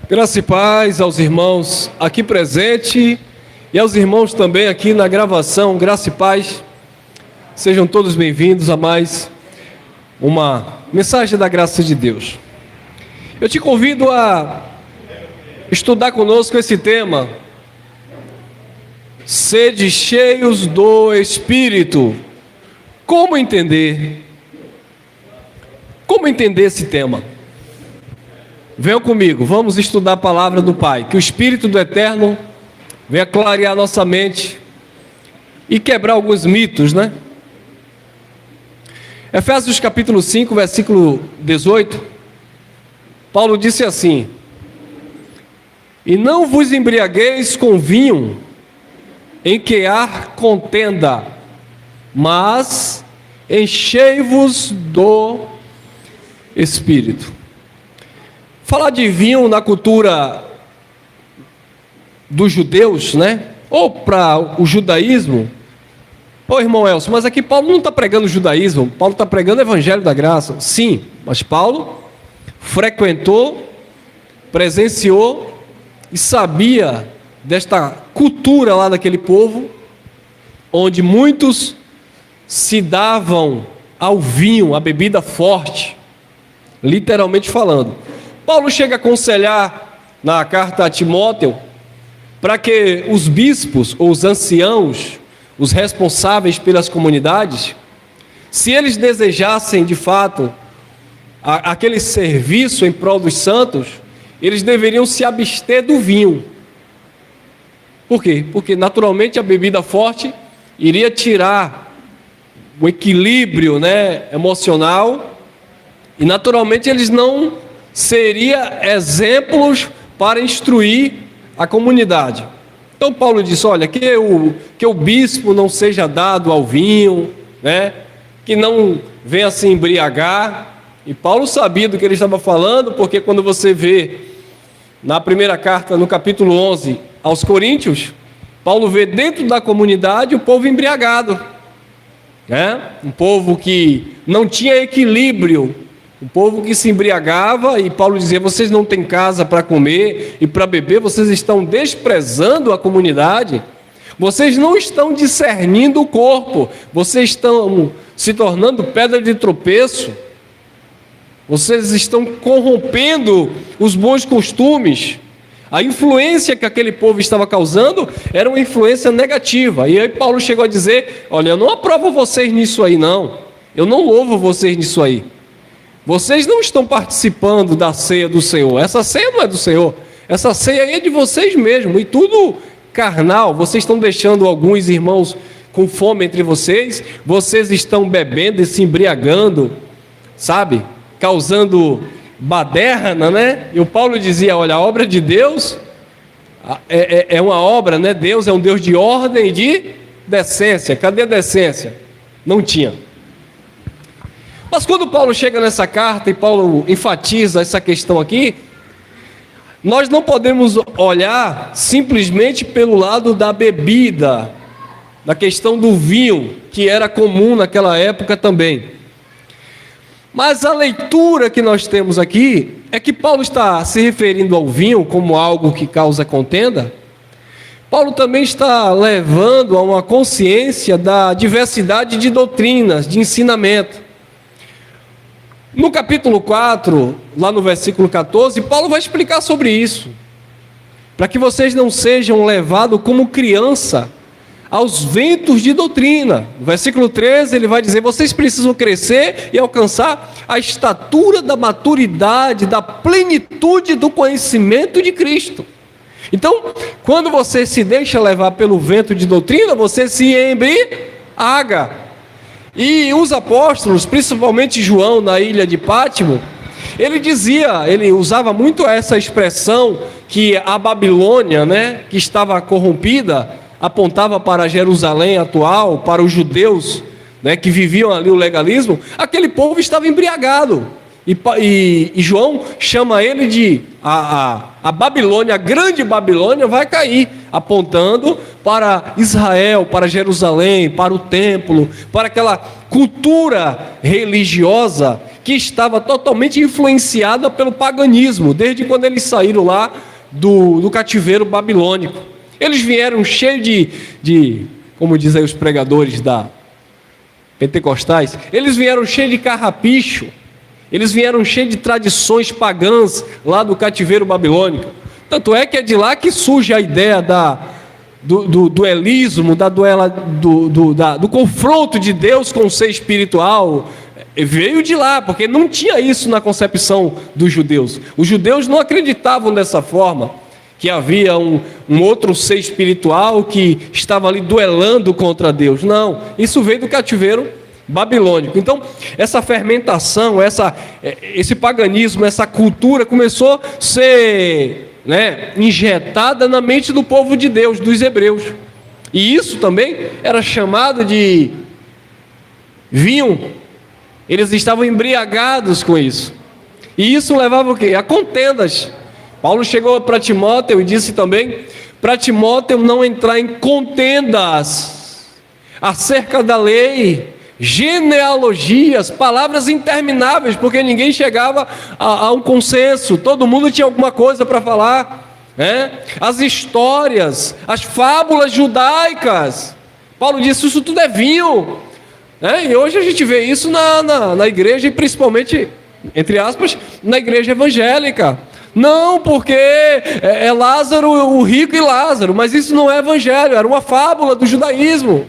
Graça e paz aos irmãos aqui presentes e aos irmãos também aqui na gravação. Graça e paz. Sejam todos bem-vindos a mais uma mensagem da graça de Deus. Eu te convido a estudar conosco esse tema: sede cheios do Espírito. Como entender? Como entender esse tema? Venham comigo, vamos estudar a palavra do Pai. Que o Espírito do Eterno venha clarear nossa mente e quebrar alguns mitos, né? Efésios capítulo 5, versículo 18. Paulo disse assim: e não vos embriagueis com vinho, em que há contenda, mas enchei-vos do Espírito. Falar de vinho na cultura dos judeus, né? Ou para o judaísmo. Ô irmão Elcio, mas aqui Paulo não está pregando o judaísmo, Paulo está pregando o evangelho da graça. Sim, mas Paulo frequentou, presenciou e sabia desta cultura lá daquele povo, onde muitos se davam ao vinho, a bebida forte, literalmente falando. Paulo chega a aconselhar na carta a Timóteo para que os bispos ou os anciãos, os responsáveis pelas comunidades, se eles desejassem de fato aquele serviço em prol dos santos, eles deveriam se abster do vinho. Por quê? Porque naturalmente a bebida forte iria tirar o equilíbrio, né, emocional, e naturalmente eles não seriam exemplos para instruir a comunidade. Então Paulo disse: olha, que o bispo não seja dado ao vinho, né, que não venha se embriagar. E Paulo sabia do que ele estava falando, porque quando você vê na primeira carta, no capítulo 11, aos Coríntios, Paulo vê dentro da comunidade o povo embriagado, né? Um povo que não tinha equilíbrio, um povo que se embriagava, e Paulo dizia: vocês não têm casa para comer e para beber, vocês estão desprezando a comunidade, vocês não estão discernindo o corpo, vocês estão se tornando pedra de tropeço, vocês estão corrompendo os bons costumes. A influência que aquele povo estava causando era uma influência negativa. E aí Paulo chegou a dizer: olha, eu não aprovo vocês nisso aí não, eu não louvo vocês nisso aí. Vocês não estão participando da ceia do Senhor. Essa ceia não é do Senhor, essa ceia aí é de vocês mesmos, e tudo carnal. Vocês estão deixando alguns irmãos com fome entre vocês, vocês estão bebendo e se embriagando, sabe, causando baderna, né? E o Paulo dizia: olha, a obra de Deus é uma obra, né? Deus é um Deus de ordem e de decência. Cadê a decência? Não tinha. Mas quando Paulo chega nessa carta e Paulo enfatiza essa questão aqui, nós não podemos olhar simplesmente pelo lado da bebida, da questão do vinho, que era comum naquela época também. Mas a leitura que nós temos aqui é que Paulo está se referindo ao vinho como algo que causa contenda. Paulo também está levando a uma consciência da diversidade de doutrinas, de ensinamento. No capítulo 4, lá no versículo 14, Paulo vai explicar sobre isso, para que vocês não sejam levados como criança aos ventos de doutrina. No versículo 13 ele vai dizer: vocês precisam crescer e alcançar a estatura da maturidade, da plenitude do conhecimento de Cristo. Então, quando você se deixa levar pelo vento de doutrina, você se embriaga. E os apóstolos, principalmente João na ilha de Pátimo, ele usava muito essa expressão que a Babilônia, né, que estava corrompida, apontava para Jerusalém atual, para os judeus, né, que viviam ali o legalismo. Aquele povo estava embriagado. E João chama ele de a Babilônia, a grande Babilônia vai cair, apontando para Israel, para Jerusalém, para o templo, para aquela cultura religiosa que estava totalmente influenciada pelo paganismo, desde quando eles saíram lá do cativeiro babilônico. Eles vieram cheios de, como dizem os pregadores da pentecostais, eles vieram cheios de carrapicho, eles vieram cheios de tradições pagãs lá do cativeiro babilônico. Tanto é que é de lá que surge a ideia do duelismo, do confronto de Deus com o ser espiritual. Veio de lá, porque não tinha isso na concepção dos judeus. Os judeus não acreditavam dessa forma, que havia um outro ser espiritual que estava ali duelando contra Deus. Não, isso veio do cativeiro babilônico. Então, essa fermentação, esse paganismo, essa cultura começou a ser injetada na mente do povo de Deus, dos hebreus. E isso também era chamado de vinho. Eles estavam embriagados com isso. E isso levava o quê? A contendas. Paulo chegou para Timóteo e disse também para Timóteo não entrar em contendas acerca da lei, genealogias, palavras intermináveis, porque ninguém chegava a um consenso, todo mundo tinha alguma coisa para falar, as histórias, as fábulas judaicas. Paulo disse, isso tudo é vinho, e hoje a gente vê isso na igreja, e principalmente, entre aspas, na igreja evangélica. Não, porque é Lázaro, o rico e Lázaro, mas isso não é evangelho, era uma fábula do judaísmo.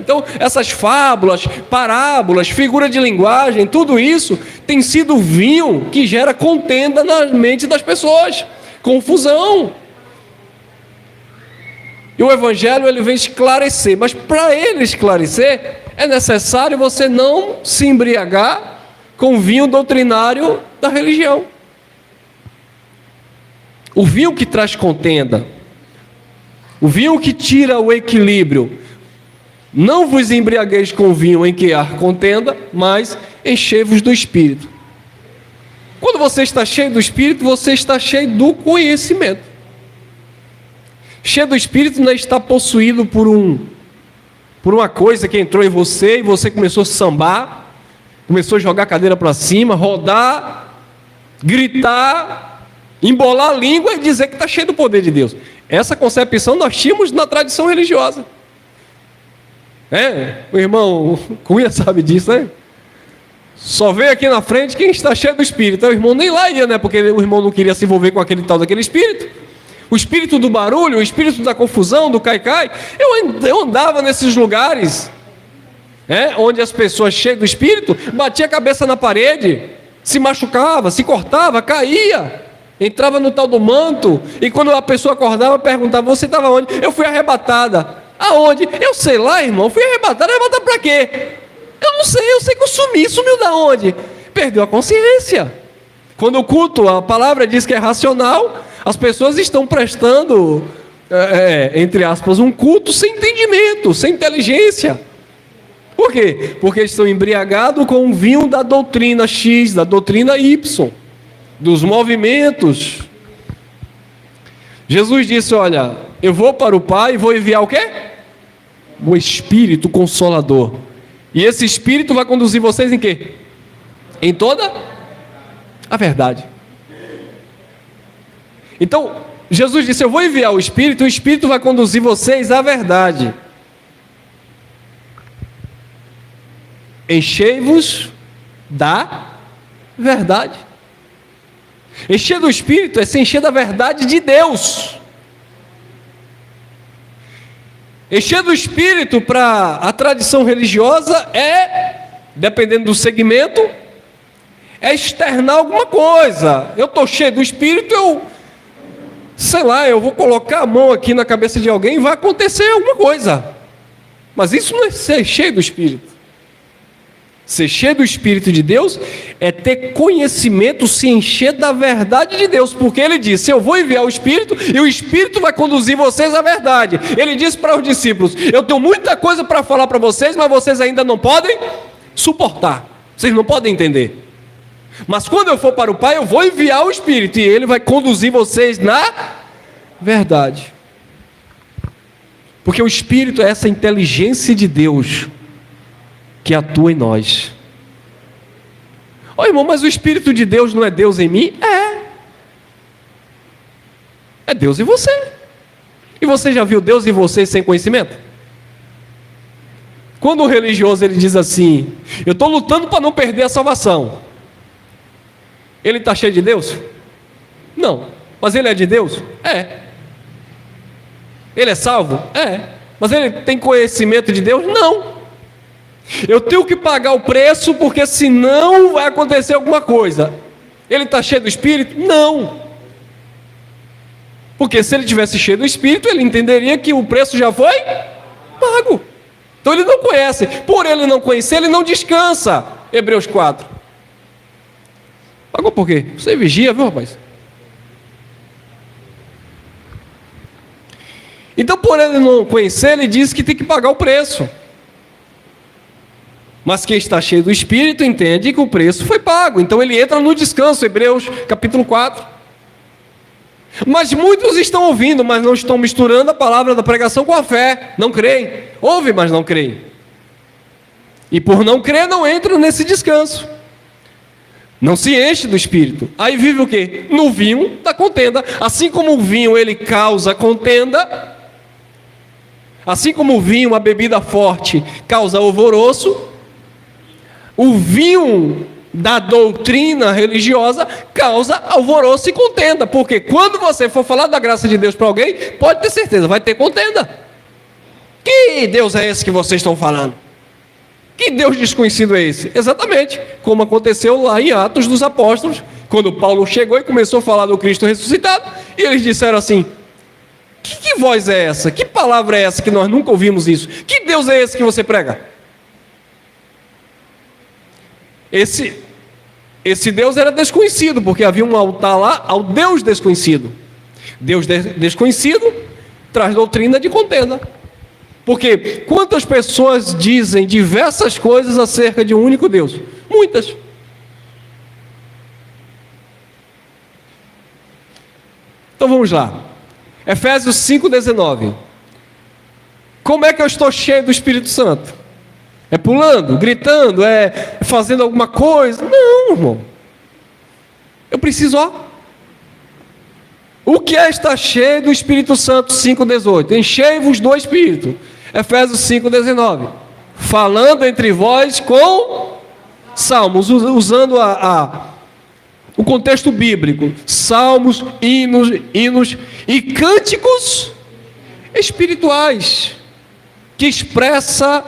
Então, essas fábulas, parábolas, figura de linguagem, tudo isso tem sido vinho que gera contenda na mente das pessoas, confusão. E o evangelho ele vem esclarecer, mas para ele esclarecer, é necessário você não se embriagar com o vinho doutrinário da religião. O vinho que traz contenda, o vinho que tira o equilíbrio. Não vos embriagueis com vinho em que há contenda, mas enchei-vos do Espírito. Quando você está cheio do Espírito, você está cheio do conhecimento. Cheio do Espírito não está possuído por uma coisa que entrou em você e você começou a sambar, começou a jogar a cadeira para cima, rodar, gritar, embolar a língua e dizer que está cheio do poder de Deus. Essa concepção nós tínhamos na tradição religiosa. O irmão Cunha sabe disso, né? Só vem aqui na frente quem está cheio do Espírito. Então o irmão nem lá ia, porque o irmão não queria se envolver com aquele tal daquele espírito. O espírito do barulho, o espírito da confusão, do caicai. Eu andava nesses lugares, onde as pessoas cheias do Espírito batiam a cabeça na parede, se machucava, se cortava, caía. Entrava no tal do manto, e quando a pessoa acordava, perguntava, você estava onde? Eu fui arrebatada. Aonde? Eu sei lá, irmão, fui arrebatada para quê? Eu não sei, eu sei que eu sumiu da onde? Perdeu a consciência. Quando o culto, a palavra diz que é racional, as pessoas estão prestando, entre aspas, um culto sem entendimento, sem inteligência. Por quê? Porque estão embriagados com o vinho da doutrina X, da doutrina Y, dos movimentos. Jesus disse, olha, eu vou para o Pai e vou enviar o quê? O Espírito Consolador. E esse Espírito vai conduzir vocês em quê? Em toda a verdade. Então, Jesus disse, eu vou enviar o Espírito, e o Espírito vai conduzir vocês à verdade. Enchei-vos da verdade. Encher do Espírito é se encher da verdade de Deus. Encher do Espírito para a tradição religiosa dependendo do segmento, externar alguma coisa. Eu estou cheio do Espírito, eu vou colocar a mão aqui na cabeça de alguém e vai acontecer alguma coisa. Mas isso não é ser cheio do Espírito. Ser cheio do Espírito de Deus é ter conhecimento, se encher da verdade de Deus, porque ele disse, eu vou enviar o Espírito e o Espírito vai conduzir vocês à verdade. Ele disse para os discípulos, eu tenho muita coisa para falar para vocês, mas vocês ainda não podem suportar, vocês não podem entender. Mas quando eu for para o Pai, eu vou enviar o Espírito e ele vai conduzir vocês na verdade. Porque o Espírito é essa inteligência de Deus que atua em nós. Ô irmão, mas o Espírito de Deus não é Deus em mim? É Deus em você. E você já viu Deus em você sem conhecimento? Quando o religioso ele diz assim: eu estou lutando para não perder a salvação, ele está cheio de Deus? Não. Mas ele é de Deus? É. Ele é salvo? É. Mas ele tem conhecimento de Deus? Não. Eu tenho que pagar o preço, porque senão vai acontecer alguma coisa. Ele está cheio do Espírito? Não. Porque se ele tivesse cheio do Espírito, ele entenderia que o preço já foi pago. Então ele não conhece. Por ele não conhecer, ele não descansa. Hebreus 4. Pagou por quê? Você vigia, viu, rapaz? Então, por ele não conhecer, ele diz que tem que pagar o preço. Mas quem está cheio do Espírito entende que o preço foi pago. Então ele entra no descanso, Hebreus capítulo 4. Mas muitos estão ouvindo, mas não estão misturando a palavra da pregação com a fé. Não creem. Ouve, mas não creem. E por não crer, não entram nesse descanso. Não se enche do Espírito. Aí vive o quê? No vinho da contenda. Assim como o vinho ele causa contenda, assim como o vinho, a bebida forte, causa alvoroço, o vinho da doutrina religiosa causa alvoroço e contenda. Porque quando você for falar da graça de Deus para alguém, pode ter certeza, vai ter contenda. Que Deus é esse que vocês estão falando? Que Deus desconhecido é esse? Exatamente, como aconteceu lá em Atos dos Apóstolos, quando Paulo chegou e começou a falar do Cristo ressuscitado, e eles disseram assim: que voz é essa? Que palavra é essa que nós nunca ouvimos isso? Que Deus é esse que você prega? Esse Deus era desconhecido, porque havia um altar lá ao Deus desconhecido. Deus desconhecido traz doutrina de contenda. Porque quantas pessoas dizem diversas coisas acerca de um único Deus? Muitas. Então vamos lá. Efésios 5,19. Como é que eu estou cheio do Espírito Santo? É pulando, gritando, é fazendo alguma coisa? Não, irmão. Eu preciso, O que é estar cheio do Espírito Santo? 5,18. Enchei-vos do Espírito. Efésios 5,19. Falando entre vós com salmos, usando o contexto bíblico. Salmos, hinos e cânticos espirituais, que expressa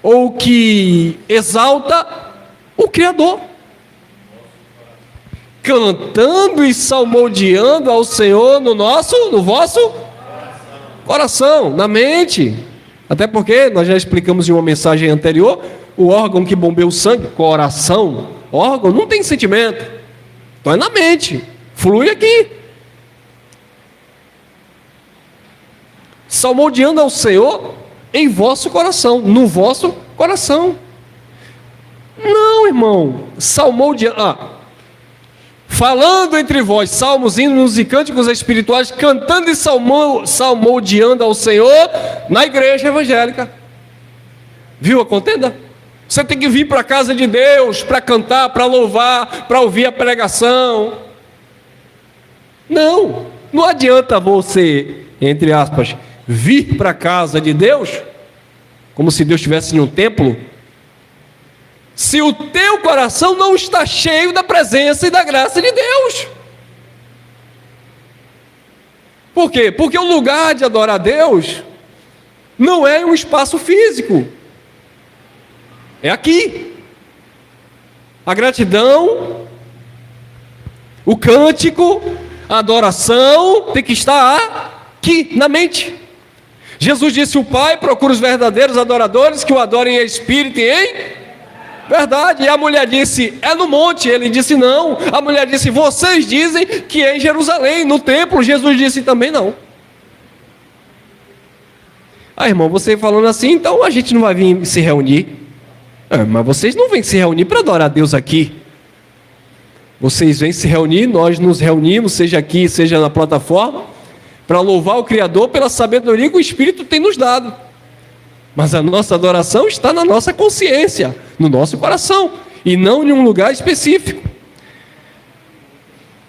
ou que exalta o Criador. Cantando e salmodiando ao Senhor no vosso coração, na mente. Até porque nós já explicamos em uma mensagem anterior, o órgão que bombeia o sangue, coração, órgão, não tem sentimento. Então é na mente, flui aqui. Salmodiando ao Senhor em vosso coração, no vosso coração. Não, irmão, salmodiando, falando entre vós, salmos, hinos e cânticos espirituais, cantando e salmodiando ao Senhor na igreja evangélica. Viu a contenda? Você tem que vir para a casa de Deus para cantar, para louvar, para ouvir a pregação. Não adianta você, entre aspas, vir para a casa de Deus, como se Deus estivesse em um templo, se o teu coração não está cheio da presença e da graça de Deus. Por quê? Porque o lugar de adorar a Deus não é um espaço físico, é aqui. A gratidão, o cântico, a adoração tem que estar aqui na mente. Jesus disse: o Pai procura os verdadeiros adoradores que o adorem em espírito e em verdade. E a mulher disse: é no monte. Ele disse: não. A mulher disse: vocês dizem que é em Jerusalém, no templo. Jesus disse: também não. Irmão, você falando assim, então a gente não vai vir se reunir. Mas vocês não vêm se reunir para adorar a Deus aqui. Vocês vêm se reunir, nós nos reunimos, seja aqui, seja na plataforma, para louvar o Criador pela sabedoria que o Espírito tem nos dado. Mas a nossa adoração está na nossa consciência, no nosso coração. e não em um lugar específico.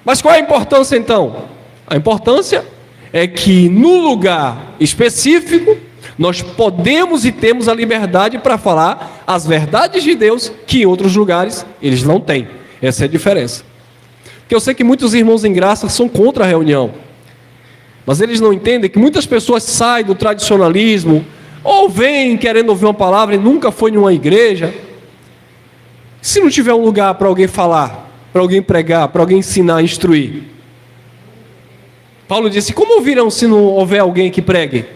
Mas qual é a importância então? A importância é que no lugar específico nós podemos e temos a liberdade para falar as verdades de Deus que em outros lugares eles não têm. Essa é a diferença. Porque eu sei que muitos irmãos em graça são contra a reunião, mas eles não entendem que muitas pessoas saem do tradicionalismo ou vêm querendo ouvir uma palavra e nunca foi em uma igreja. Se não tiver um lugar para alguém falar, para alguém pregar, para alguém ensinar, instruir. Paulo disse: como ouvirão se não houver alguém que pregue?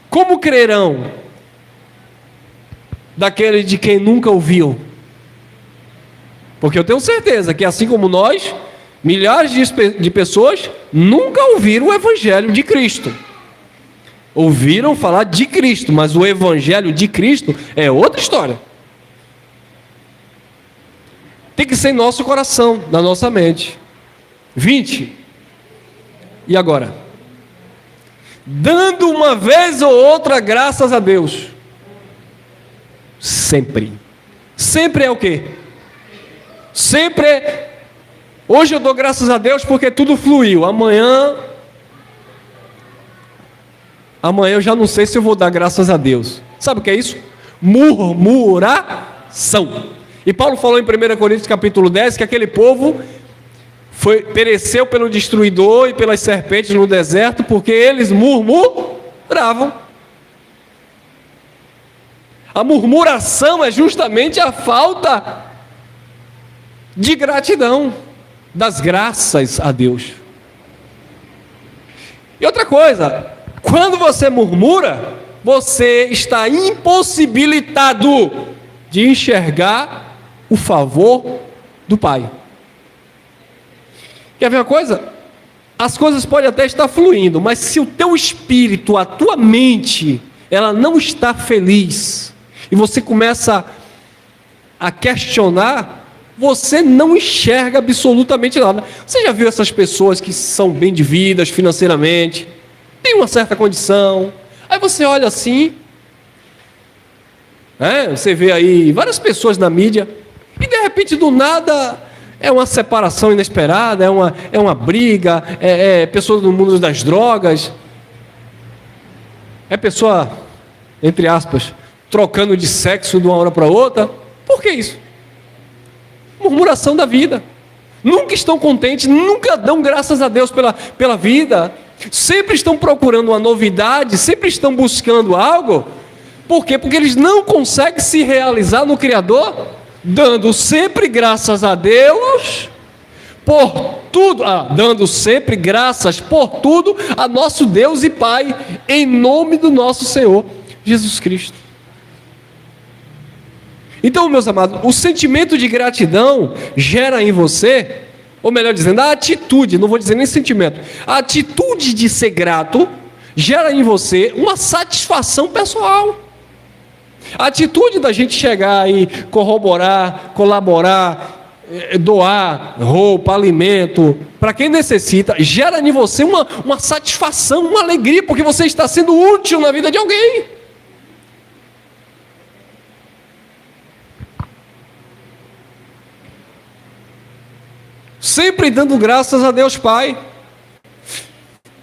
Como crerão daquele de quem nunca ouviu? Porque eu tenho certeza que, assim como nós, milhares de pessoas nunca ouviram o Evangelho de Cristo. Ouviram falar de Cristo, mas o Evangelho de Cristo é outra história. Tem que ser em nosso coração, na nossa mente. 20. E agora? Dando uma vez ou outra graças a Deus. Sempre. Sempre é o quê? Sempre é... Hoje eu dou graças a Deus porque tudo fluiu. Amanhã eu já não sei se eu vou dar graças a Deus. Sabe o que é isso? Murmuração. E Paulo falou em 1 Coríntios capítulo 10 que aquele povo pereceu pelo destruidor e pelas serpentes no deserto porque eles murmuravam. A murmuração é justamente a falta de gratidão, das graças a Deus. E outra coisa, quando você murmura, você está impossibilitado de enxergar o favor do Pai. Quer ver uma coisa? As coisas podem até estar fluindo, mas se o teu espírito, a tua mente, ela não está feliz, e você começa a questionar, você não enxerga absolutamente nada. Você já viu essas pessoas que são bem de vidas financeiramente, têm uma certa condição, aí você olha assim, você vê aí várias pessoas na mídia, e de repente do nada é uma separação inesperada, é uma briga, é pessoa do mundo das drogas, é pessoa, entre aspas, trocando de sexo de uma hora para outra. Por que isso? Murmuração da vida. Nunca estão contentes, nunca dão graças a Deus pela vida, sempre estão procurando uma novidade, sempre estão buscando algo. Por quê? Porque eles não conseguem se realizar no Criador, dando sempre graças a Deus por tudo, dando sempre graças por tudo a nosso Deus e Pai, em nome do nosso Senhor Jesus Cristo. Então, meus amados, o sentimento de gratidão gera em você, ou melhor dizendo, a atitude, não vou dizer nem sentimento, a atitude de ser grato gera em você uma satisfação pessoal. A atitude da gente chegar e corroborar, colaborar, doar roupa, alimento, para quem necessita, gera em você uma satisfação, uma alegria, porque você está sendo útil na vida de alguém. Sempre dando graças a Deus Pai.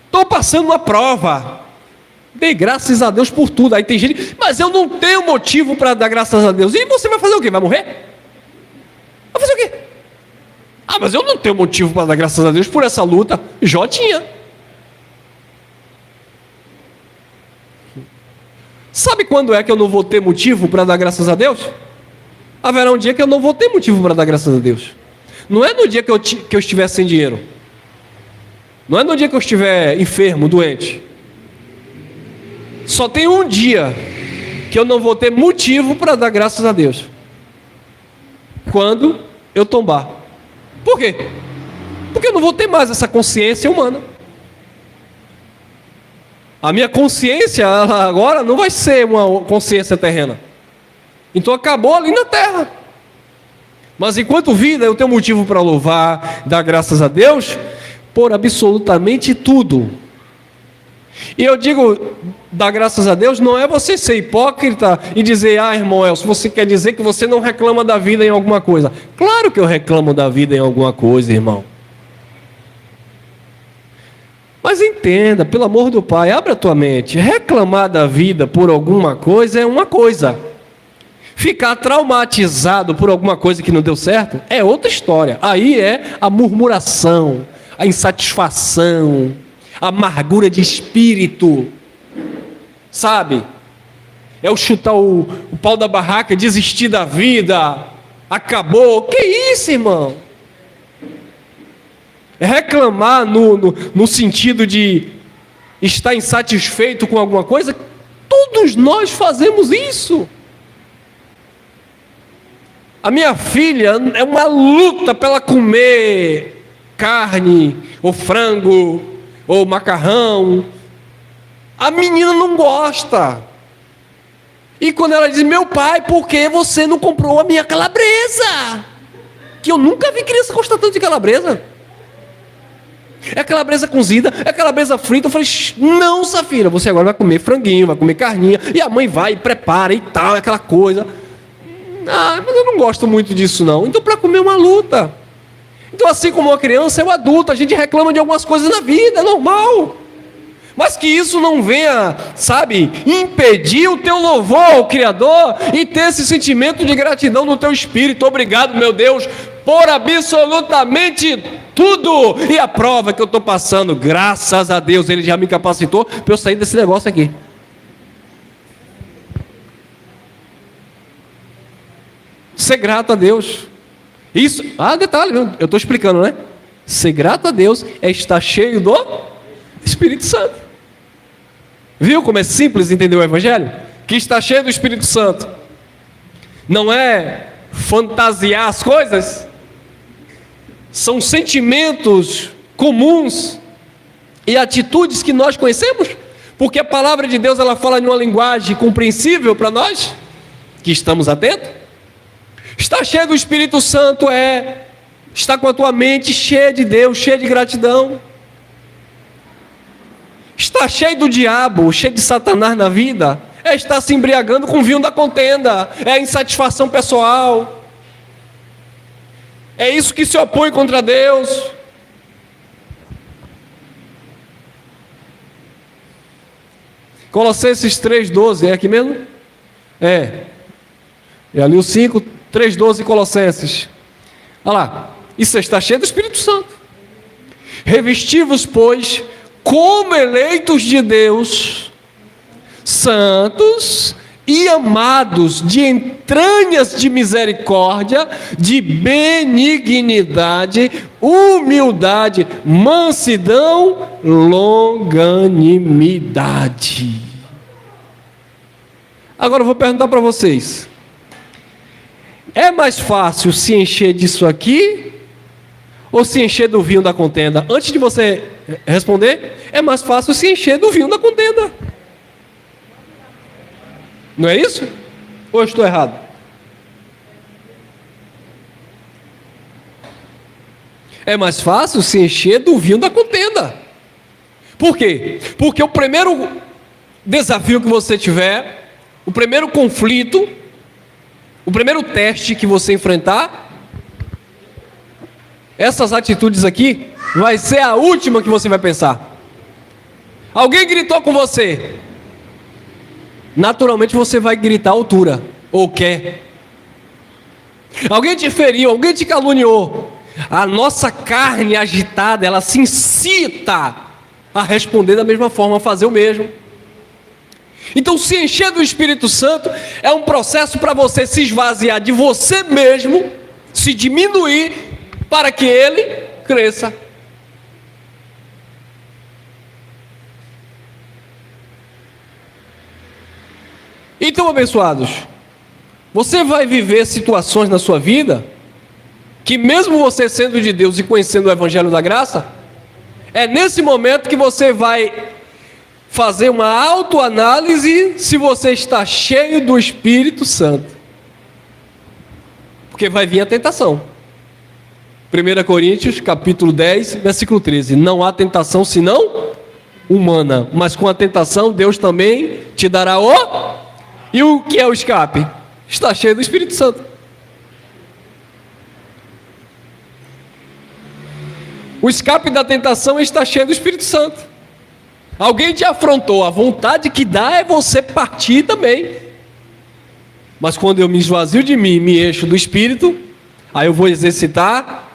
Estou passando uma prova, dei graças a Deus por tudo. Aí tem gente, mas eu não tenho motivo para dar graças a Deus. E você vai fazer o quê? Vai morrer? Vai fazer o quê? Mas eu não tenho motivo para dar graças a Deus por essa luta. Jó tinha. Sabe quando é que eu não vou ter motivo para dar graças a Deus? Haverá um dia que eu não vou ter motivo para dar graças a Deus. Não é no dia que eu estiver sem dinheiro. Não é no dia que eu estiver enfermo, doente. Só tem um dia que eu não vou ter motivo para dar graças a Deus. Quando eu tombar. Por quê? Porque eu não vou ter mais essa consciência humana. A minha consciência agora não vai ser uma consciência terrena. Então acabou ali na terra. Mas enquanto vida eu tenho motivo para louvar, dar graças a Deus por absolutamente tudo. E eu digo, dá graças a Deus, não é você ser hipócrita e dizer, irmão Elcio, você quer dizer que você não reclama da vida em alguma coisa. Claro que eu reclamo da vida em alguma coisa, irmão. Mas entenda, pelo amor do Pai, abre a tua mente. Reclamar da vida por alguma coisa é uma coisa. Ficar traumatizado por alguma coisa que não deu certo é outra história. Aí é a murmuração, a insatisfação, a amargura de espírito. Sabe? É o chutar o pau da barraca, desistir da vida. Acabou. Que isso, irmão? Reclamar no sentido de estar insatisfeito com alguma coisa, todos nós fazemos isso. A minha filha é uma luta para ela comer carne, ou frango, ou macarrão. A menina não gosta. E quando ela diz, meu pai, por que você não comprou a minha calabresa? Que eu nunca vi criança gostar tanto de calabresa. É calabresa cozida, é calabresa frita. Eu falei, não, Safira, você agora vai comer franguinho, vai comer carninha. E a mãe vai e prepara e tal, aquela coisa. Mas eu não gosto muito disso não. Então para comer é uma luta. Então assim como uma criança é um adulto, a gente reclama de algumas coisas na vida, é normal. Mas que isso não venha, sabe, impedir o teu louvor ao Criador e ter esse sentimento de gratidão no teu espírito. Obrigado, meu Deus, por absolutamente tudo. E a prova que eu estou passando, graças a Deus, Ele já me capacitou para eu sair desse negócio aqui. Ser grato a Deus. Isso, detalhe, eu estou explicando, né? Ser grato a Deus é estar cheio do Espírito Santo. Viu como é simples entender o Evangelho? Que está cheio do Espírito Santo não é fantasiar as coisas, são sentimentos comuns e atitudes que nós conhecemos, porque a palavra de Deus ela fala em uma linguagem compreensível para nós, que estamos atentos. Estar cheio do Espírito Santo é estar com a tua mente cheia de Deus, cheia de gratidão. Estar cheio do diabo, cheio de Satanás na vida, é estar se embriagando com o vinho da contenda, é a insatisfação pessoal, é isso que se opõe contra Deus. Colossenses 3,12, é aqui mesmo? É ali o 5, 3,12 Colossenses. Olha lá, isso está cheio do Espírito Santo. Revesti-vos, pois, como eleitos de Deus, santos e amados, de entranhas de misericórdia, de benignidade, humildade, mansidão, longanimidade. Agora eu vou perguntar para vocês: é mais fácil se encher disso aqui ou se encher do vinho da contenda? Antes de você responder, é mais fácil se encher do vinho da contenda. Não é isso? Ou eu estou errado? É mais fácil se encher do vinho da contenda. Por quê? Porque o primeiro desafio que você tiver, o primeiro conflito, o primeiro teste que você enfrentar, essas atitudes aqui vai ser a última que você vai pensar. Alguém gritou com você, naturalmente você vai gritar à altura, ou quer. Alguém te feriu, alguém te caluniou, a nossa carne agitada, ela se incita a responder da mesma forma, a fazer o mesmo. Então se encher do Espírito Santo é um processo para você se esvaziar de você mesmo, se diminuir, para que ele cresça. Então, abençoados, você vai viver situações na sua vida que, mesmo você sendo de Deus e conhecendo o Evangelho da Graça, é nesse momento que você vai fazer uma autoanálise se você está cheio do Espírito Santo, porque vai vir a tentação. 1 Coríntios capítulo 10, versículo 13: não há tentação senão humana, mas com a tentação Deus também te dará o... E o que é o escape? Está cheio do Espírito Santo. O escape da tentação é estar cheio do Espírito Santo. Alguém te afrontou, a vontade que dá é você partir também. Mas quando eu me esvazio de mim, me encho do Espírito, aí eu vou exercitar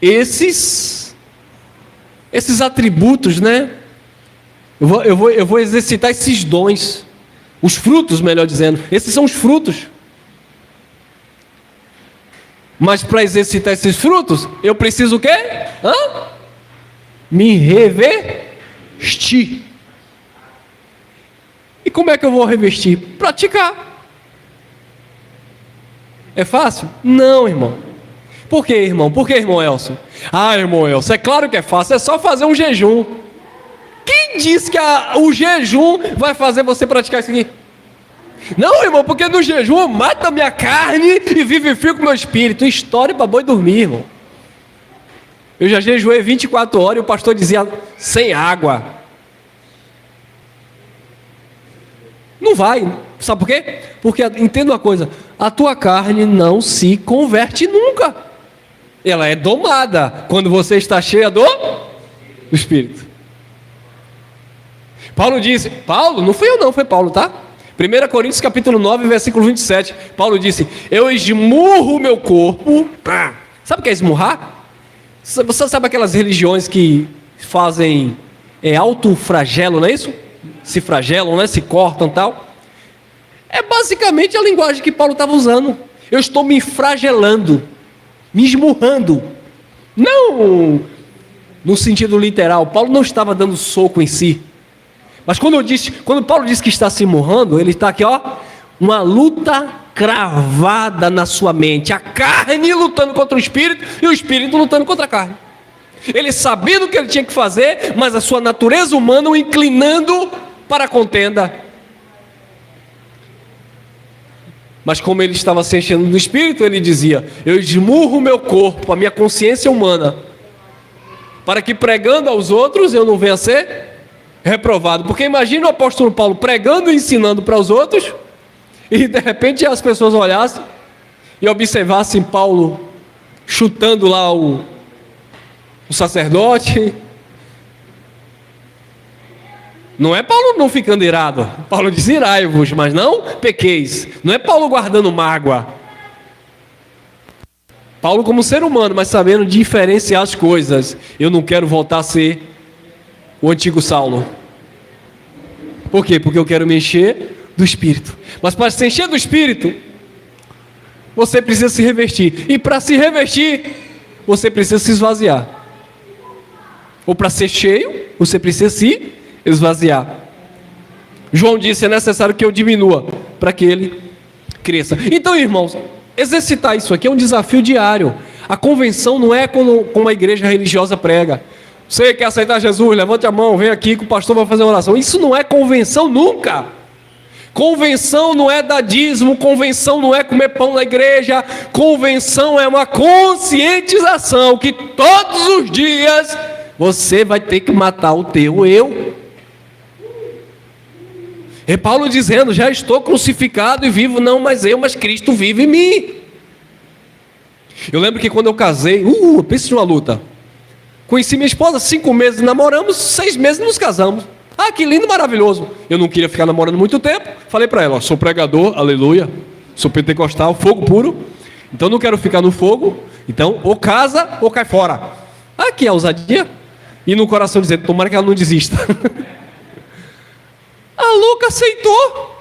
esses atributos, né? Eu vou exercitar esses dons. Os frutos, melhor dizendo. Esses são os frutos. Mas para exercitar esses frutos, eu preciso o quê? Me revestir. E como é que eu vou revestir? Praticar. É fácil? Não, irmão. Por quê, irmão? Por que, irmão Elcio? Irmão Elcio, é claro que é fácil. É só fazer um jejum. Quem disse que o jejum vai fazer você praticar isso aqui? Não, irmão, porque no jejum eu mato a minha carne e vivifico o meu espírito. História para boi dormir, irmão. Eu já jejuei 24 horas e o pastor dizia, sem água. Não vai. Sabe por quê? Porque, entenda uma coisa, a tua carne não se converte nunca. Ela é domada quando você está cheia do Espírito. Paulo disse, Paulo, não fui eu não, foi Paulo, tá? 1 Coríntios capítulo 9, versículo 27, Paulo disse, eu esmurro o meu corpo. Sabe o que é esmurrar? Você sabe aquelas religiões que fazem autoflagelo, não é isso? Se flagelam, né? Se cortam e tal. É basicamente a linguagem que Paulo estava usando. Eu estou me flagelando, me esmurrando. Não no sentido literal, Paulo não estava dando soco em si. Mas quando Paulo diz que está se esmurrando, ele está aqui, uma luta cravada na sua mente. A carne lutando contra o espírito e o espírito lutando contra a carne. Ele sabendo o que ele tinha que fazer, mas a sua natureza humana o inclinando para a contenda. Mas como ele estava se enchendo do espírito, ele dizia, eu esmurro o meu corpo, a minha consciência humana, para que pregando aos outros eu não venha a ser reprovado. Porque imagina o apóstolo Paulo pregando e ensinando para os outros, e de repente as pessoas olhassem e observassem Paulo chutando lá o sacerdote. Não é Paulo não ficando irado. Paulo diz, irai-vos, mas não pequeis. Não é Paulo guardando mágoa. Paulo como ser humano, mas sabendo diferenciar as coisas. Eu não quero voltar a ser o antigo Saulo. Por quê? Porque eu quero me encher do Espírito. Mas para se encher do Espírito, você precisa se revestir. E para se revestir, você precisa se esvaziar. Ou para ser cheio, você precisa se esvaziar. João disse, é necessário que eu diminua, para que ele cresça. Então, irmãos, exercitar isso aqui é um desafio diário. A convenção não é como a igreja religiosa prega. Você quer aceitar Jesus? Levante a mão, vem aqui que o pastor vai fazer uma oração. Isso não é convenção nunca. Convenção não é dar dízimo, convenção não é comer pão na igreja, convenção é uma conscientização que todos os dias você vai ter que matar o teu eu. É Paulo dizendo, já estou crucificado e vivo, não mais eu, mas Cristo vive em mim. Eu lembro que quando eu casei, pensa numa luta. Conheci minha esposa, 5 meses namoramos, 6 meses nos casamos. Que lindo, maravilhoso. Eu não queria ficar namorando muito tempo. Falei para ela, sou pregador, aleluia. Sou pentecostal, fogo puro. Então não quero ficar no fogo. Então ou casa ou cai fora. Que ousadia. E no coração dizendo, tomara que ela não desista. A louca aceitou.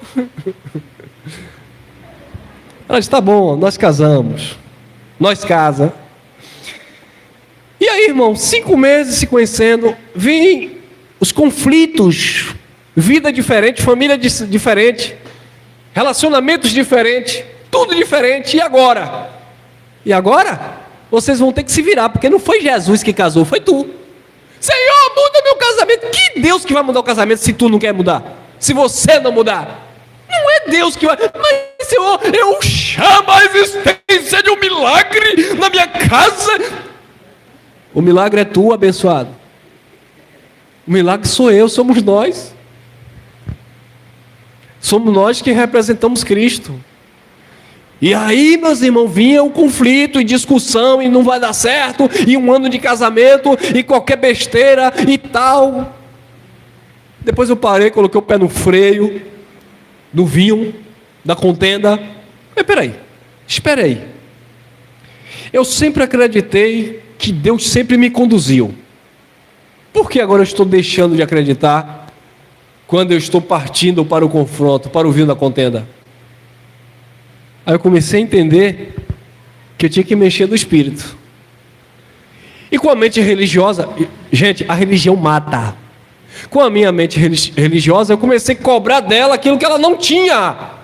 Ela disse, tá bom, nós casamos. Nós casa. E aí, irmão, 5 meses se conhecendo, vem os conflitos, vida diferente, família diferente, relacionamentos diferentes, tudo diferente. E agora? E agora? Vocês vão ter que se virar, porque não foi Jesus que casou, foi tu. Senhor, muda meu casamento. Que Deus que vai mudar o casamento se tu não quer mudar? Se você não mudar? Não é Deus que vai. Mas, Senhor, eu chamo a existência de um milagre na minha casa. O milagre é tu, abençoado. O milagre sou eu, somos nós. Somos nós que representamos Cristo. E aí, meus irmãos, vinha o conflito e discussão, e não vai dar certo, e um ano de casamento, e qualquer besteira e tal. Depois eu parei, coloquei o pé no freio, no vinho, da contenda. Mas peraí, espera aí. Eu sempre acreditei que Deus sempre me conduziu. Por que agora eu estou deixando de acreditar quando eu estou partindo para o confronto, para o vinho da contenda? Aí eu comecei a entender que eu tinha que mexer do espírito. E com a mente religiosa, gente, a religião mata. Com a minha mente religiosa, eu comecei a cobrar dela aquilo que ela não tinha.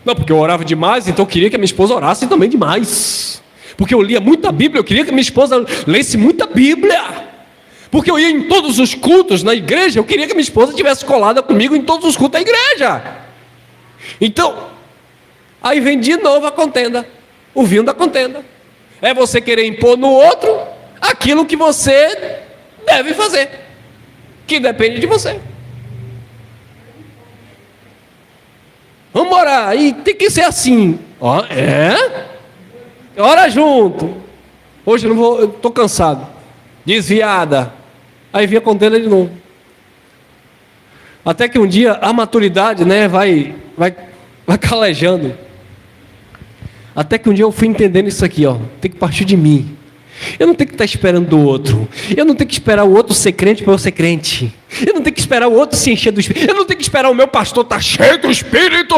Não, porque eu orava demais, então eu queria que a minha esposa orasse também demais. Porque eu lia muita Bíblia, eu queria que a minha esposa lesse muita Bíblia. Porque eu ia em todos os cultos na igreja, eu queria que a minha esposa estivesse colada comigo em todos os cultos da igreja. Então, aí vem de novo a contenda, o vinho da contenda. É você querer impor no outro aquilo que você deve fazer, que depende de você. Vamos orar, e tem que ser assim. Ó, ora junto. Hoje eu não vou, eu estou cansado. Desviada. Aí vinha contenda de novo. Até que um dia a maturidade, né, vai calejando. Até que um dia eu fui entendendo isso aqui, ó. Tem que partir de mim. Eu não tenho que estar esperando do outro. Eu não tenho que esperar o outro ser crente para eu ser crente. Eu não tenho que esperar o outro se encher do Espírito. Eu não tenho que esperar o meu pastor estar cheio do Espírito.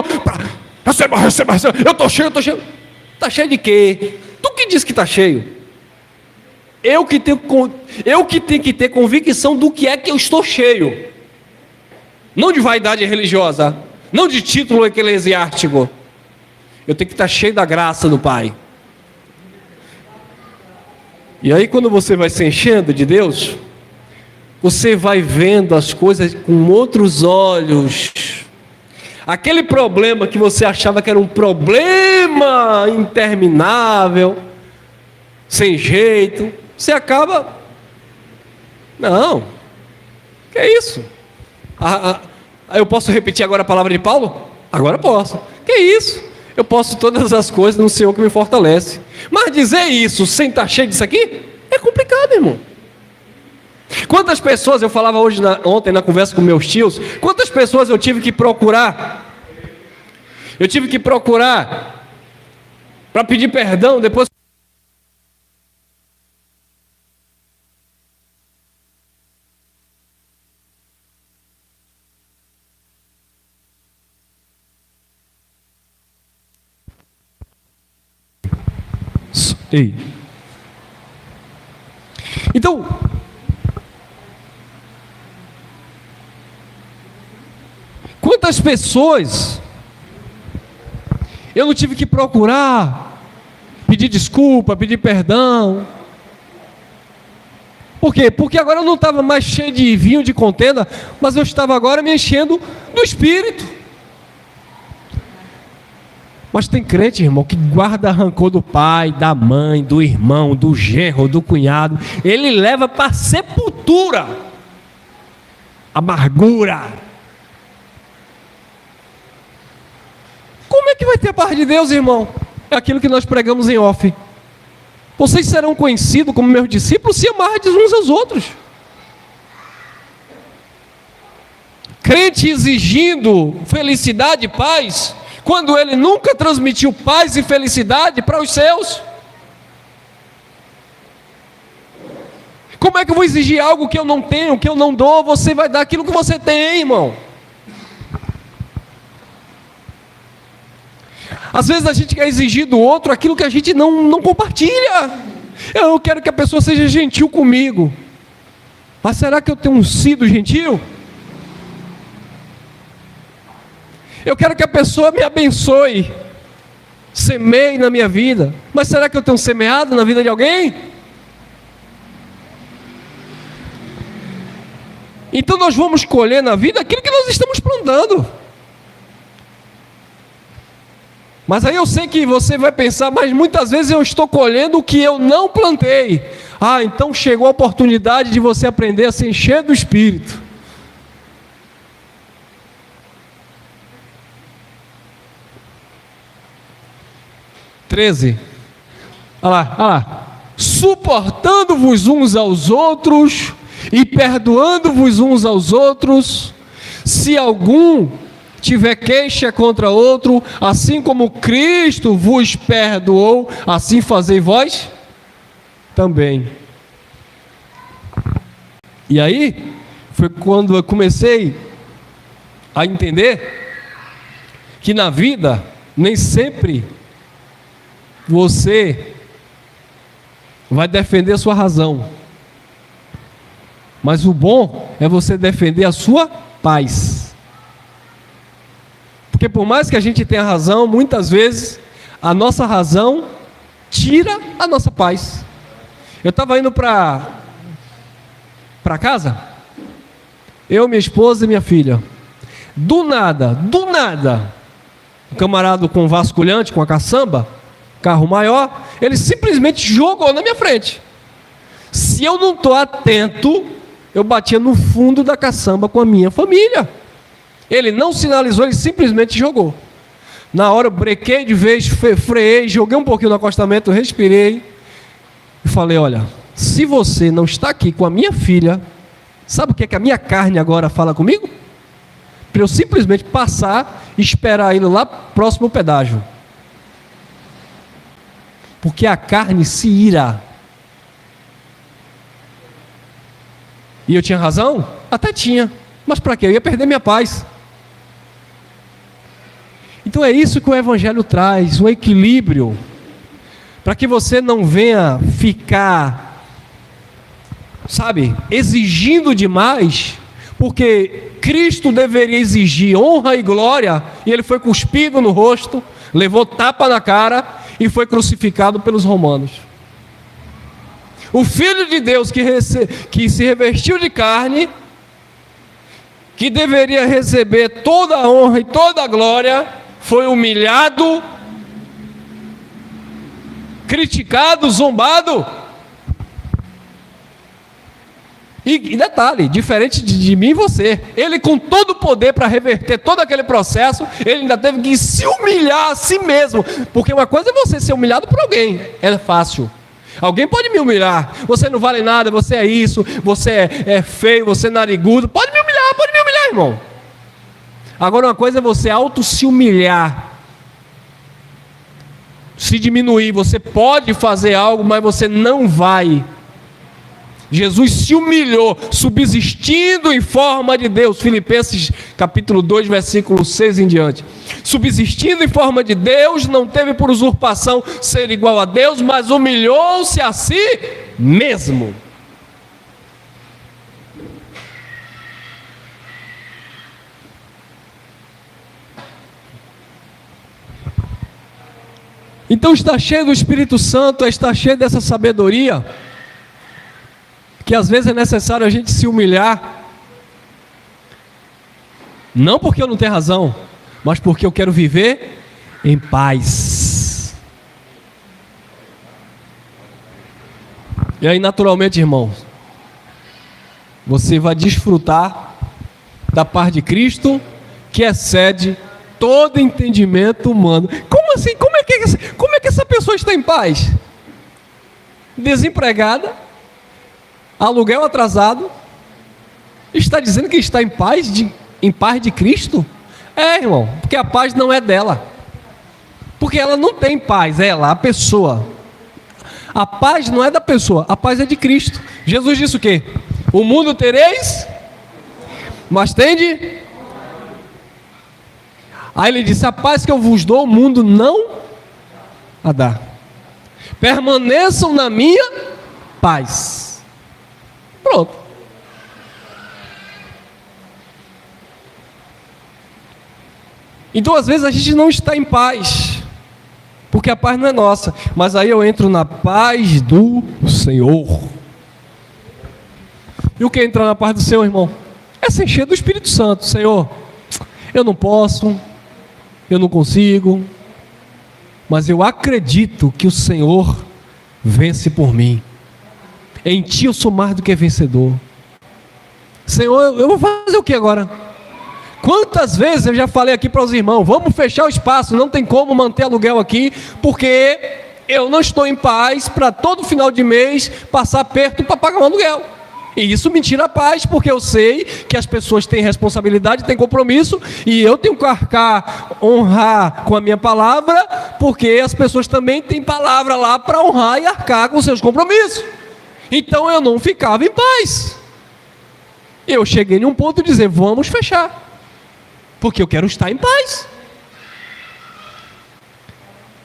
Receba. Eu estou cheio. Está cheio de quê? Tu que diz que está cheio? Eu que tenho que ter convicção do que é que eu estou cheio. Não de vaidade religiosa. Não de título eclesiástico. Eu tenho que estar cheio da graça do Pai. E aí quando você vai se enchendo de Deus, você vai vendo as coisas com outros olhos. Aquele problema que você achava que era um problema interminável, sem jeito, você acaba... Não, que é isso? Eu posso repetir agora a palavra de Paulo? Agora posso. Que é isso? Eu posso todas as coisas no Senhor que me fortalece. Mas dizer isso sem estar cheio disso aqui é complicado, irmão. Quantas pessoas, eu falava ontem na conversa com meus tios, quantas pessoas eu tive que procurar? Eu tive que procurar para pedir perdão depois. Ei. Então, quantas pessoas eu não tive que procurar, pedir desculpa, pedir perdão? Por quê? Porque agora eu não estava mais cheio de vinho de contenda, mas eu estava agora me enchendo do Espírito. Mas tem crente, irmão, que guarda rancor do pai, da mãe, do irmão, do genro, do cunhado. Ele leva para a sepultura. Amargura. Como é que vai ter a paz de Deus, irmão? É aquilo que nós pregamos em off. Vocês serão conhecidos como meus discípulos se amardes uns aos outros. Crente exigindo felicidade e paz, quando ele nunca transmitiu paz e felicidade para os seus. Como é que eu vou exigir algo que eu não tenho, que eu não dou? Você vai dar aquilo que você tem, irmão. Às vezes a gente quer exigir do outro aquilo que a gente não compartilha. Eu quero que a pessoa seja gentil comigo. Mas será que eu tenho sido gentil? Eu quero que a pessoa me abençoe, semeie na minha vida. Mas será que eu tenho semeado na vida de alguém? Então nós vamos colher na vida aquilo que nós estamos plantando. Mas aí eu sei que você vai pensar, mas muitas vezes eu estou colhendo o que eu não plantei. Ah, então chegou a oportunidade de você aprender a se encher do Espírito. Olha lá. Suportando-vos uns aos outros e perdoando-vos uns aos outros, se algum tiver queixa contra outro, assim como Cristo vos perdoou, assim fazei vós também. E aí, foi quando eu comecei a entender que na vida, nem sempre você vai defender a sua razão, mas o bom é você defender a sua paz. Porque por mais que a gente tenha razão, muitas vezes a nossa razão tira a nossa paz. Eu estava indo para casa, eu, minha esposa e minha filha. Do nada, um camarada com vasculhante, com a caçamba, carro maior, ele simplesmente jogou na minha frente. Se eu não estou atento, eu batia no fundo da caçamba com a minha família. Ele não sinalizou, ele simplesmente jogou. Na hora eu brequei de vez, freiei, joguei um pouquinho no acostamento, respirei e falei: olha, se você não está aqui com a minha filha, sabe o que é que a minha carne agora fala comigo? Para eu simplesmente passar e esperar ele lá próximo ao pedágio. Porque a carne se ira. E eu tinha razão? Até tinha. Mas para quê? Eu ia perder minha paz. Então é isso que o Evangelho traz, um equilíbrio, para que você não venha ficar, exigindo demais, porque Cristo deveria exigir honra e glória, e ele foi cuspido no rosto, levou tapa na cara e foi crucificado pelos romanos. O Filho de Deus que se revestiu de carne, que deveria receber toda a honra e toda a glória, foi humilhado, criticado, zombado. E detalhe, diferente de mim e você, ele com todo o poder para reverter todo aquele processo, ele ainda teve que se humilhar a si mesmo, porque uma coisa é você ser humilhado por alguém, é fácil. Alguém pode me humilhar, você não vale nada, você é isso, você é feio, você é narigudo, pode me humilhar, irmão. Agora uma coisa é você se humilhar, se diminuir, você pode fazer algo, mas você não vai. Jesus se humilhou, subsistindo em forma de Deus, Filipenses capítulo 2, versículo 6 em diante. Subsistindo em forma de Deus, não teve por usurpação ser igual a Deus, mas humilhou-se a si mesmo. Então está cheio do Espírito Santo, está cheio dessa sabedoria, que às vezes é necessário a gente se humilhar, não porque eu não tenho razão, mas porque eu quero viver em paz. E aí naturalmente, irmão, você vai desfrutar da paz de Cristo, que excede todo entendimento humano. Como assim? Como é que essa pessoa está em paz? Desempregada, aluguel atrasado, está dizendo que está em paz de Cristo? É, irmão, porque a paz não é dela, porque ela não tem paz, a pessoa. A paz não é da pessoa, a paz é de Cristo. Jesus disse o quê? O mundo tereis, mas tende. Aí ele disse: a paz que eu vos dou, o mundo não a dá. Permaneçam na minha paz. Pronto. Então às vezes a gente não está em paz, porque a paz não é nossa. Mas aí eu entro na paz do Senhor. E o que é entrar na paz do Senhor, irmão? É se encher do Espírito Santo. Senhor, eu não posso, eu não consigo, mas eu acredito que o Senhor vence por mim. Em ti eu sou mais do que vencedor. Senhor, eu vou fazer o que agora? Quantas vezes eu já falei aqui para os irmãos, vamos fechar o espaço, não tem como manter aluguel aqui, porque eu não estou em paz para todo final de mês passar perto para pagar um aluguel. E isso me tira a paz, porque eu sei que as pessoas têm responsabilidade, têm compromisso, e eu tenho que arcar, honrar com a minha palavra, porque as pessoas também têm palavra lá para honrar e arcar com seus compromissos. Então eu não ficava em paz. Eu cheguei num ponto de dizer, vamos fechar, porque eu quero estar em paz.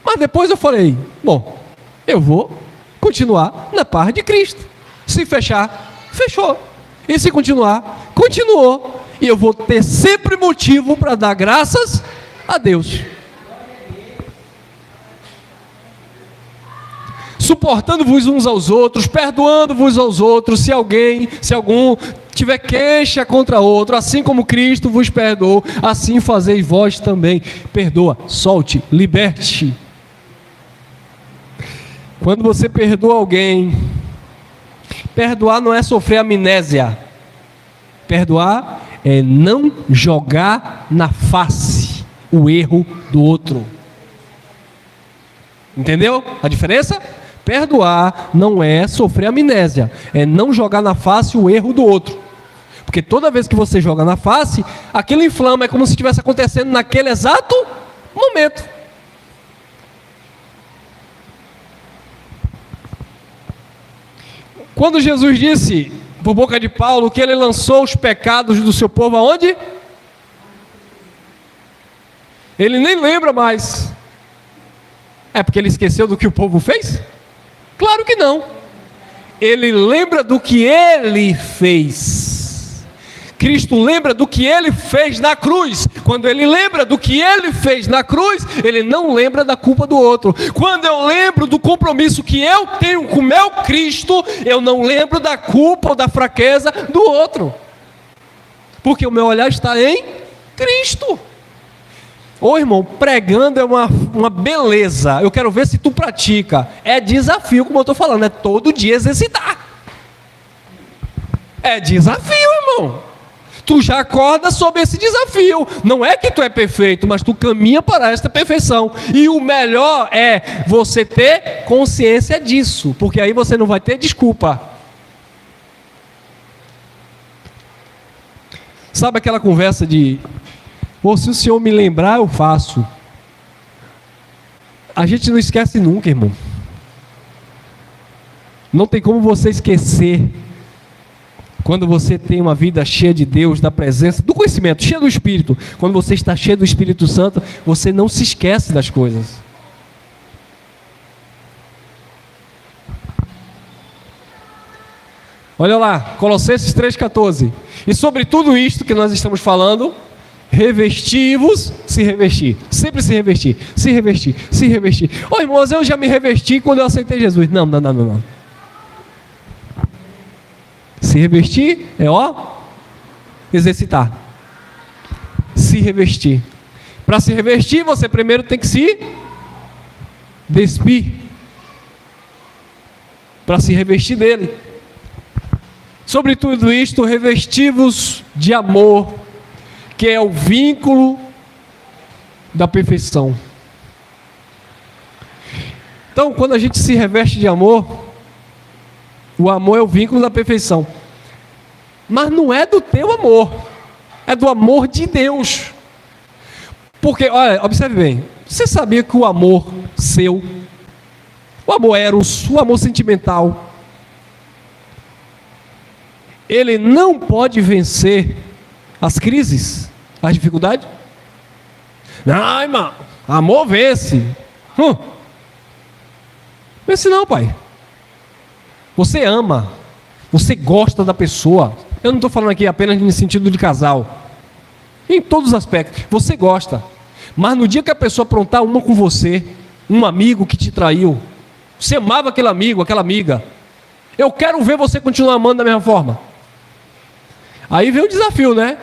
Mas depois eu falei, bom, eu vou continuar na paz de Cristo. Se fechar, fechou. E se continuar, continuou. E eu vou ter sempre motivo para dar graças a Deus. Suportando-vos uns aos outros, perdoando-vos aos outros, se algum tiver queixa contra outro, assim como Cristo vos perdoou, assim fazeis vós também. Perdoa, solte, liberte. Quando você perdoa alguém, perdoar não é sofrer amnésia. Perdoar é não jogar na face o erro do outro. Entendeu a diferença? Perdoar não é sofrer amnésia, é não jogar na face o erro do outro. Porque toda vez que você joga na face, aquilo inflama, é como se estivesse acontecendo naquele exato momento. Quando Jesus disse, por boca de Paulo, que ele lançou os pecados do seu povo aonde? Ele nem lembra mais. É porque ele esqueceu do que o povo fez? Claro que não. Ele lembra do que ele fez. Cristo lembra do que ele fez na cruz. Quando ele lembra do que ele fez na cruz, ele não lembra da culpa do outro. Quando eu lembro do compromisso que eu tenho com o meu Cristo, eu não lembro da culpa ou da fraqueza do outro. Porque o meu olhar está em Cristo. Ô irmão, pregando é uma beleza. Eu quero ver se tu pratica. É desafio, como eu estou falando, é todo dia exercitar. É desafio, irmão. Tu já acorda sob esse desafio. Não é que tu é perfeito, mas tu caminha para esta perfeição. E o melhor é você ter consciência disso, porque aí você não vai ter desculpa. Sabe aquela conversa de, pô, se o Senhor me lembrar, eu faço. A gente não esquece nunca, irmão. Não tem como você esquecer. Quando você tem uma vida cheia de Deus, da presença, do conhecimento, cheia do Espírito. Quando você está cheio do Espírito Santo, você não se esquece das coisas. Olha lá, Colossenses 3,14. E sobre tudo isto que nós estamos falando, revesti-vos, se revestir. Sempre se revestir, se revestir, se revestir. Ô irmãos, eu já me revesti quando eu aceitei Jesus. Não. Se revestir é exercitar. Se revestir. Para se revestir, você primeiro tem que se despir. Para se revestir dele. Sobre tudo isto, revesti-vos de amor, que é o vínculo da perfeição. Então, quando a gente se reveste de amor, o amor é o vínculo da perfeição. Mas não é do teu amor, é do amor de Deus. Porque, olha, observe bem, você sabia que o amor seu, o amor eros, o amor sentimental, ele não pode vencer as crises, as dificuldades? Não, irmão, amor vence. Vence não, pai. Você ama, você gosta da pessoa. Eu não estou falando aqui apenas no sentido de casal. Em todos os aspectos, você gosta. Mas no dia que a pessoa aprontar uma com você, um amigo que te traiu, você amava aquele amigo, aquela amiga, eu quero ver você continuar amando da mesma forma. Aí vem o desafio, né?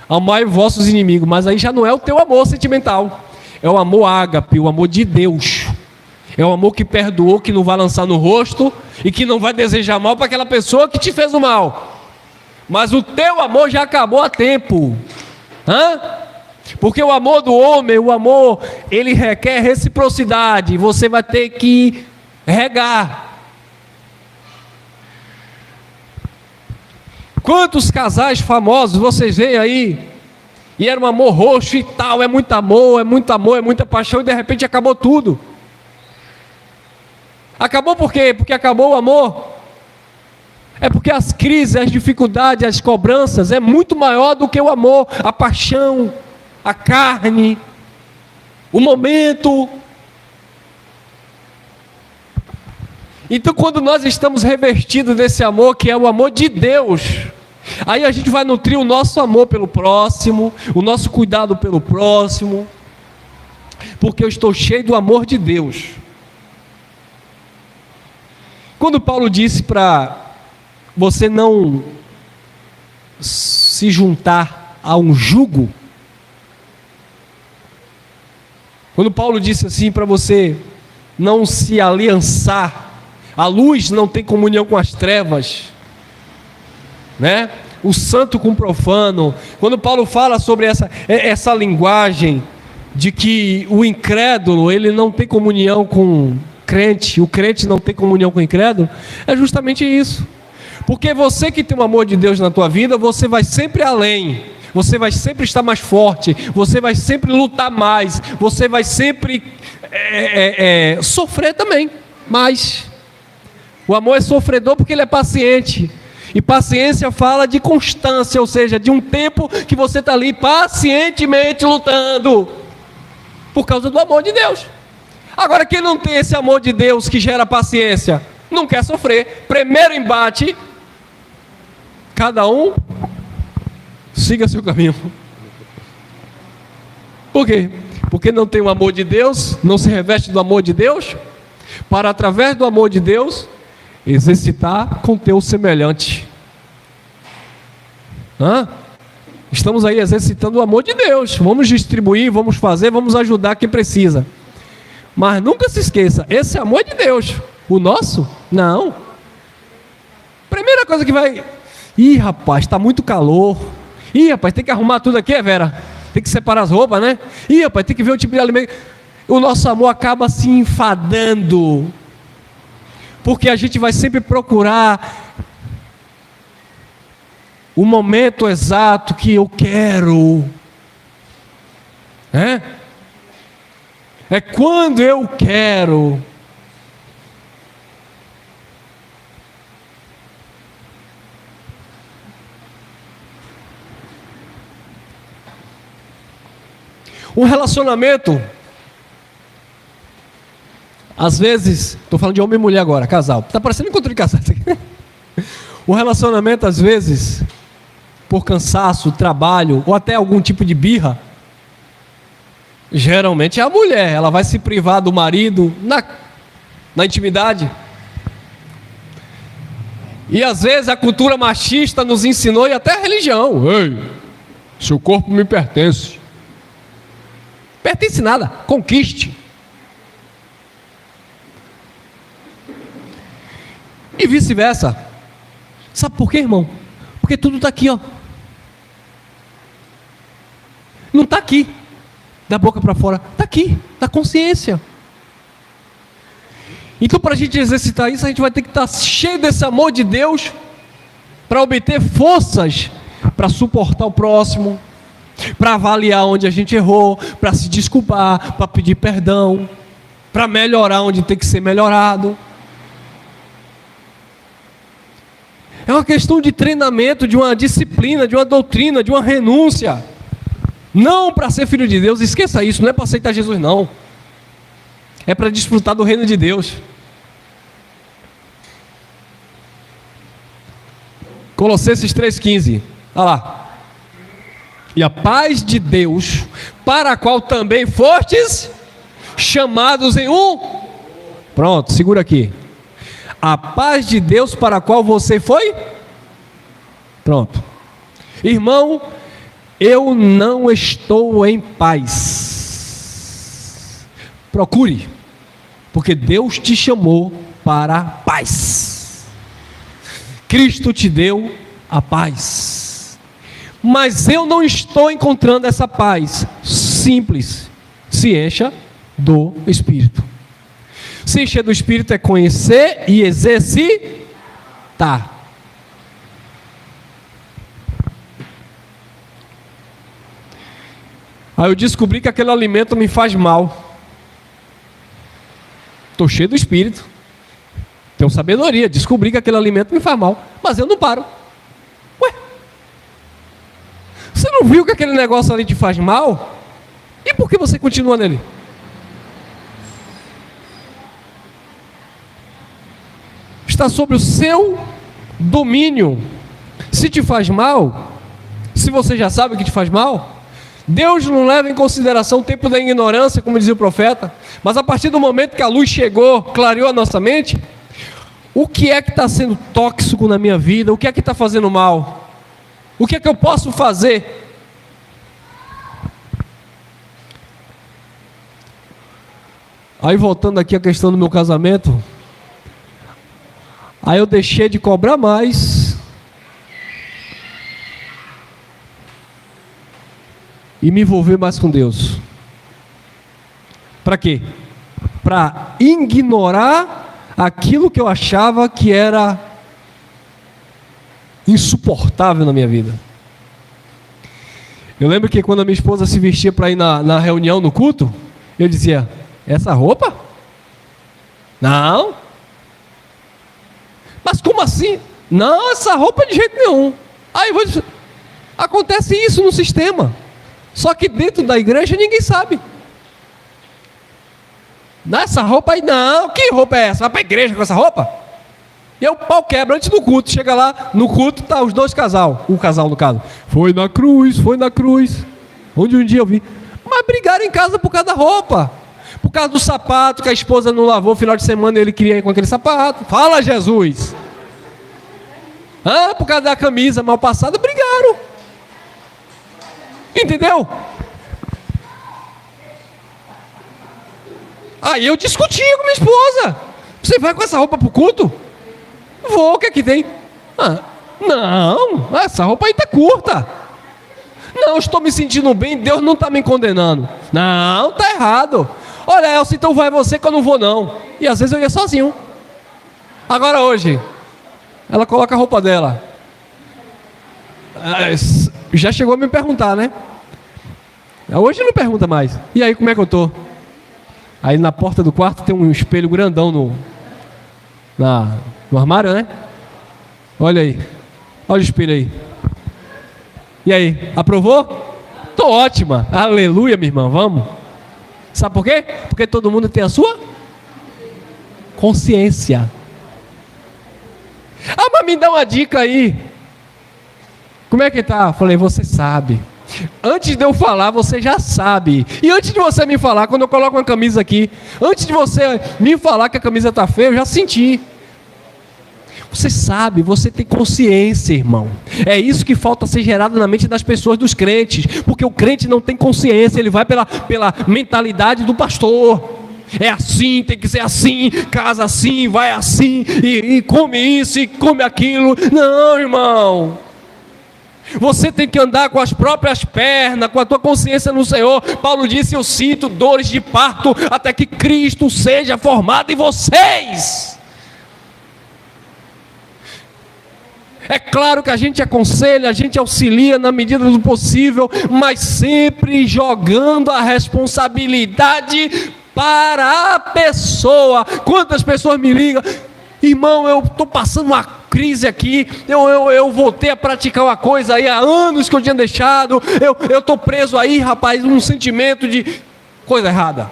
Amai vossos inimigos, mas aí já não é o teu amor sentimental, é o amor ágape, o amor de Deus. É o amor que perdoou, que não vai lançar no rosto e que não vai desejar mal para aquela pessoa que te fez o mal. Mas o teu amor já acabou há tempo. Porque o amor do homem, o amor, ele requer reciprocidade. Você vai ter que regar. Quantos casais famosos vocês veem aí? E era um amor roxo e tal, é muito amor, é muito amor, é muita paixão, e de repente acabou tudo. Acabou por quê? Porque acabou o amor. É porque as crises, as dificuldades, as cobranças é muito maior do que o amor, a paixão, a carne, o momento. Então, quando nós estamos revestidos desse amor, que é o amor de Deus, aí a gente vai nutrir o nosso amor pelo próximo, o nosso cuidado pelo próximo, porque eu estou cheio do amor de Deus. Quando Paulo disse para você não se juntar a um jugo, quando Paulo disse assim para você não se aliançar, a luz não tem comunhão com as trevas, né? O santo com o profano. Quando Paulo fala sobre essa linguagem de que o incrédulo ele não tem comunhão com crente, o crente não tem comunhão com o incrédulo, é justamente isso. Porque você que tem o amor de Deus na tua vida, você vai sempre além, você vai sempre estar mais forte, você vai sempre lutar mais, você vai sempre sofrer também, mas o amor é sofredor porque ele é paciente, e paciência fala de constância, ou seja, de um tempo que você está ali pacientemente lutando, por causa do amor de Deus. Agora, quem não tem esse amor de Deus que gera paciência, não quer sofrer. Primeiro embate, cada um siga seu caminho. Por quê? Porque não tem o amor de Deus, não se reveste do amor de Deus, para através do amor de Deus, exercitar com teu semelhante. Estamos aí exercitando o amor de Deus, vamos distribuir, vamos fazer, vamos ajudar quem precisa. Mas nunca se esqueça, esse amor é de Deus, o nosso, não. Primeira coisa que vai, rapaz, está muito calor, rapaz, tem que arrumar tudo aqui, Vera, tem que separar as roupas, né? Rapaz, tem que ver o tipo de alimento. O nosso amor acaba se enfadando, porque a gente vai sempre procurar o momento exato que eu quero, é quando eu quero. Um relacionamento, às vezes, estou falando de homem e mulher agora, casal, está parecendo encontro de casal. O relacionamento, às vezes, por cansaço, trabalho, ou até algum tipo de birra, geralmente é a mulher, ela vai se privar do marido na intimidade. E às vezes a cultura machista nos ensinou, e até a religião: ei, seu corpo me pertence. Pertence nada, conquiste. E vice-versa. Sabe por quê, irmão? Porque tudo está aqui, ó. Não está aqui, da boca para fora, está aqui, na consciência. Então, para a gente exercitar isso, a gente vai ter que estar cheio desse amor de Deus, para obter forças, para suportar o próximo, para avaliar onde a gente errou, para se desculpar, para pedir perdão, para melhorar onde tem que ser melhorado. É uma questão de treinamento, de uma disciplina, de uma doutrina, de uma renúncia. Não para ser filho de Deus, esqueça isso, não é para aceitar Jesus não. É para desfrutar do reino de Deus. Colossenses 3,15, olha lá. E a paz de Deus, para a qual também fostes chamados em um. Pronto, segura aqui. A paz de Deus para a qual você foi? Pronto. Irmão, eu não estou em paz. Procure. Porque Deus te chamou para a paz. Cristo te deu a paz. Mas eu não estou encontrando essa paz simples. Se encha do Espírito. Se encher do Espírito é conhecer e exercitar. Aí eu descobri que aquele alimento me faz mal. Estou cheio do Espírito. Tenho sabedoria. Descobri que aquele alimento me faz mal. Mas eu não paro. Ué? Você não viu que aquele negócio ali te faz mal? E por que você continua nele? Está sobre o seu domínio. Se te faz mal, se você já sabe o que te faz mal, Deus não leva em consideração o tempo da ignorância, como dizia o profeta, mas a partir do momento que a luz chegou, clareou a nossa mente, o que é que está sendo tóxico na minha vida? O que é que está fazendo mal? O que é que eu posso fazer? Aí voltando aqui à questão do meu casamento, aí eu deixei de cobrar mais e me envolver mais com Deus. Para quê? Para ignorar aquilo que eu achava que era insuportável na minha vida. Eu lembro que quando a minha esposa se vestia para ir na reunião, no culto, eu dizia: essa roupa? Não. Mas como assim? Não, essa roupa de jeito nenhum. Aí acontece isso no sistema. Só que dentro da igreja ninguém sabe. Nessa roupa aí não. Que roupa é essa? Vai para a igreja com essa roupa? E aí o pau quebra antes do culto. Chega lá, no culto tá os dois casal. Um casal no caso. Foi na cruz. Onde um dia eu vi. Mas brigaram em casa por causa da roupa. Por causa do sapato que a esposa não lavou no final de semana, ele queria ir com aquele sapato. Fala, Jesus! Por causa da camisa mal passada, brigaram. Entendeu? Aí eu discuti com minha esposa. Você vai com essa roupa pro culto? Vou, o que é que tem? Não, essa roupa aí tá curta. Não, estou me sentindo bem, Deus não está me condenando. Não, tá errado. Olha, Elcio, então vai você que eu não vou não. E às vezes eu ia sozinho. Agora hoje, ela coloca a roupa dela. Já chegou a me perguntar, né? Hoje não pergunta mais. E aí, como é que eu tô? Aí na porta do quarto tem um espelho grandão no armário, né? Olha aí. Olha o espelho aí. E aí, aprovou? Tô ótima. Aleluia, minha irmã, vamos. Sabe por quê? Porque todo mundo tem a sua consciência. Mas me dá uma dica aí. Como é que tá? Eu falei, você sabe. Antes de eu falar, você já sabe. E antes de você me falar, quando eu coloco uma camisa aqui, antes de você me falar que a camisa tá feia, eu já senti. Você sabe, você tem consciência, irmão. É isso que falta ser gerado na mente das pessoas, dos crentes. Porque o crente não tem consciência, ele vai pela mentalidade do pastor. É assim, tem que ser assim, casa assim, vai assim, e come isso, e come aquilo. Não, irmão. Você tem que andar com as próprias pernas, com a tua consciência no Senhor. Paulo disse, eu sinto dores de parto, até que Cristo seja formado em vocês. É claro que a gente aconselha, a gente auxilia na medida do possível, mas sempre jogando a responsabilidade para a pessoa. Quantas pessoas me ligam, irmão, eu estou passando uma crise aqui, eu voltei a praticar uma coisa aí há anos que eu tinha deixado, eu estou preso aí, rapaz, um sentimento de coisa errada.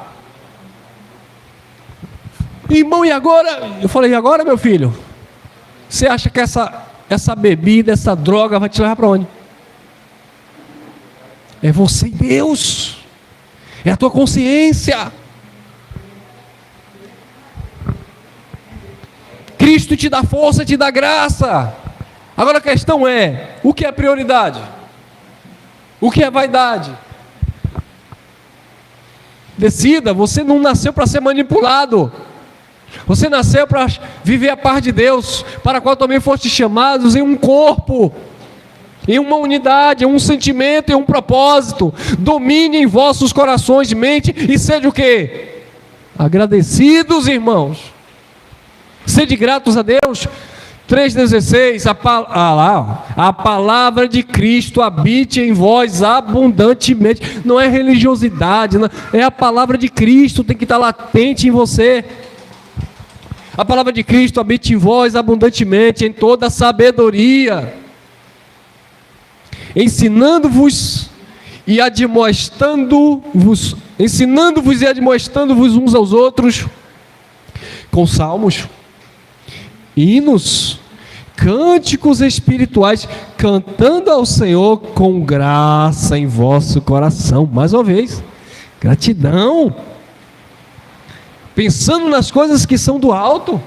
Irmão, e agora? Eu falei, e agora, meu filho? Você acha que essa bebida, essa droga vai te levar para onde? É você e Deus. É a tua consciência. Cristo te dá força, te dá graça. Agora a questão é, o que é prioridade? O que é vaidade? Decida, você não nasceu para ser manipulado. Você nasceu para viver a paz de Deus, para a qual também foste chamados em um corpo, em uma unidade, em um sentimento, em um propósito. Domine em vossos corações, mente, e sede o quê? Agradecidos, irmãos. Sede gratos a Deus. 3,16, a palavra de Cristo habite em vós abundantemente. Não é religiosidade, não, é a palavra de Cristo, tem que estar latente em você. A palavra de Cristo habite em vós abundantemente, em toda sabedoria, ensinando-vos e admoestando-vos uns aos outros, com salmos, hinos, cânticos espirituais, cantando ao Senhor com graça em vosso coração. Mais uma vez, gratidão, pensando nas coisas que são do alto.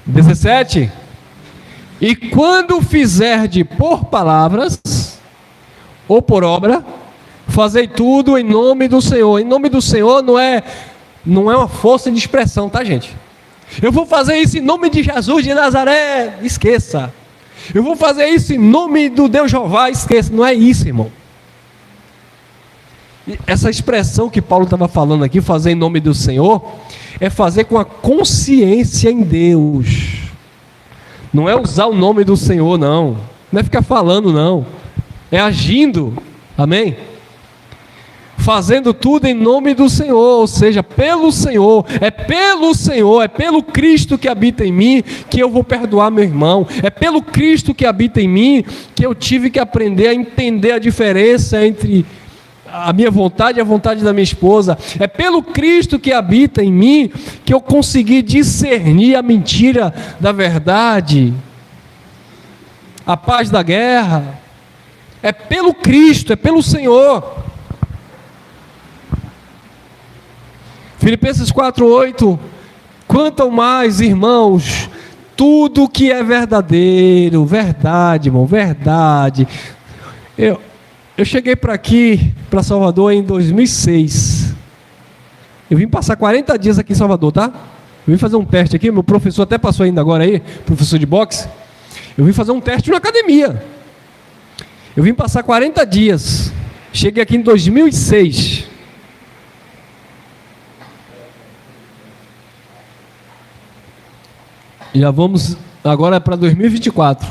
17, e quando fizerde por palavras ou por obra, fazei tudo em nome do Senhor. Em nome do Senhor não é uma força de expressão, tá, gente? Eu vou fazer isso em nome de Jesus de Nazaré, esqueça. Eu vou fazer isso em nome do Deus Jeová, esqueça. Não é isso, irmão. Essa expressão que Paulo estava falando aqui, fazer em nome do Senhor, é fazer com a consciência em Deus. Não é usar o nome do Senhor, não. Não é ficar falando, não. É agindo. Amém? Fazendo tudo em nome do Senhor, ou seja, pelo Senhor, é pelo Cristo que habita em mim, que eu vou perdoar meu irmão, é pelo Cristo que habita em mim, que eu tive que aprender a entender a diferença entre a minha vontade e a vontade da minha esposa, é pelo Cristo que habita em mim, que eu consegui discernir a mentira da verdade, a paz da guerra, é pelo Cristo, é pelo Senhor. Filipenses 4,8, quanto mais, irmãos, tudo que é verdadeiro, verdade, irmão, verdade. Eu cheguei para aqui, para Salvador, em 2006. Eu vim passar 40 dias aqui em Salvador, tá? Eu vim fazer um teste aqui, meu professor até passou ainda agora aí, professor de boxe. Eu vim fazer um teste na academia. Eu vim passar 40 dias. Cheguei aqui em 2006. Já vamos agora para 2024.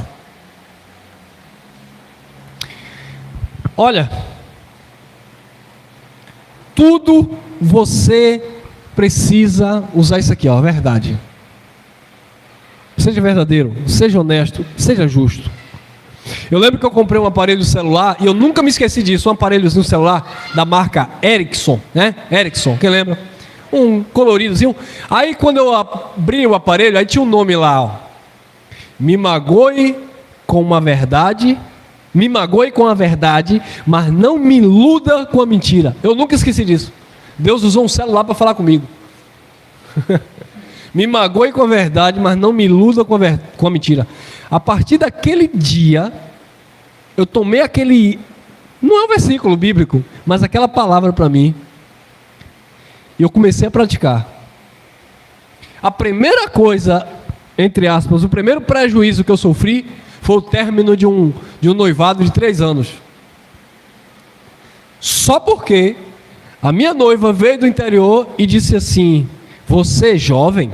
Olha, tudo você precisa usar isso aqui, ó, verdade. Seja verdadeiro, seja honesto, seja justo. Eu lembro que eu comprei um aparelho celular e eu nunca me esqueci disso, um aparelhozinho celular da marca Ericsson, né? Ericsson, quem lembra? Um coloridozinho. Aí quando eu abri o aparelho, aí tinha um nome lá, ó. Me magoe com a verdade, mas não me iluda com a mentira. Eu nunca esqueci disso. Deus usou um celular para falar comigo. Me magoe com a verdade, mas não me iluda com a mentira. A partir daquele dia, eu tomei aquele, não é um versículo bíblico, mas aquela palavra para mim, e eu comecei a praticar. A primeira coisa, entre aspas, o primeiro prejuízo que eu sofri foi o término de um noivado de 3 anos. Só porque a minha noiva veio do interior e disse assim: você jovem,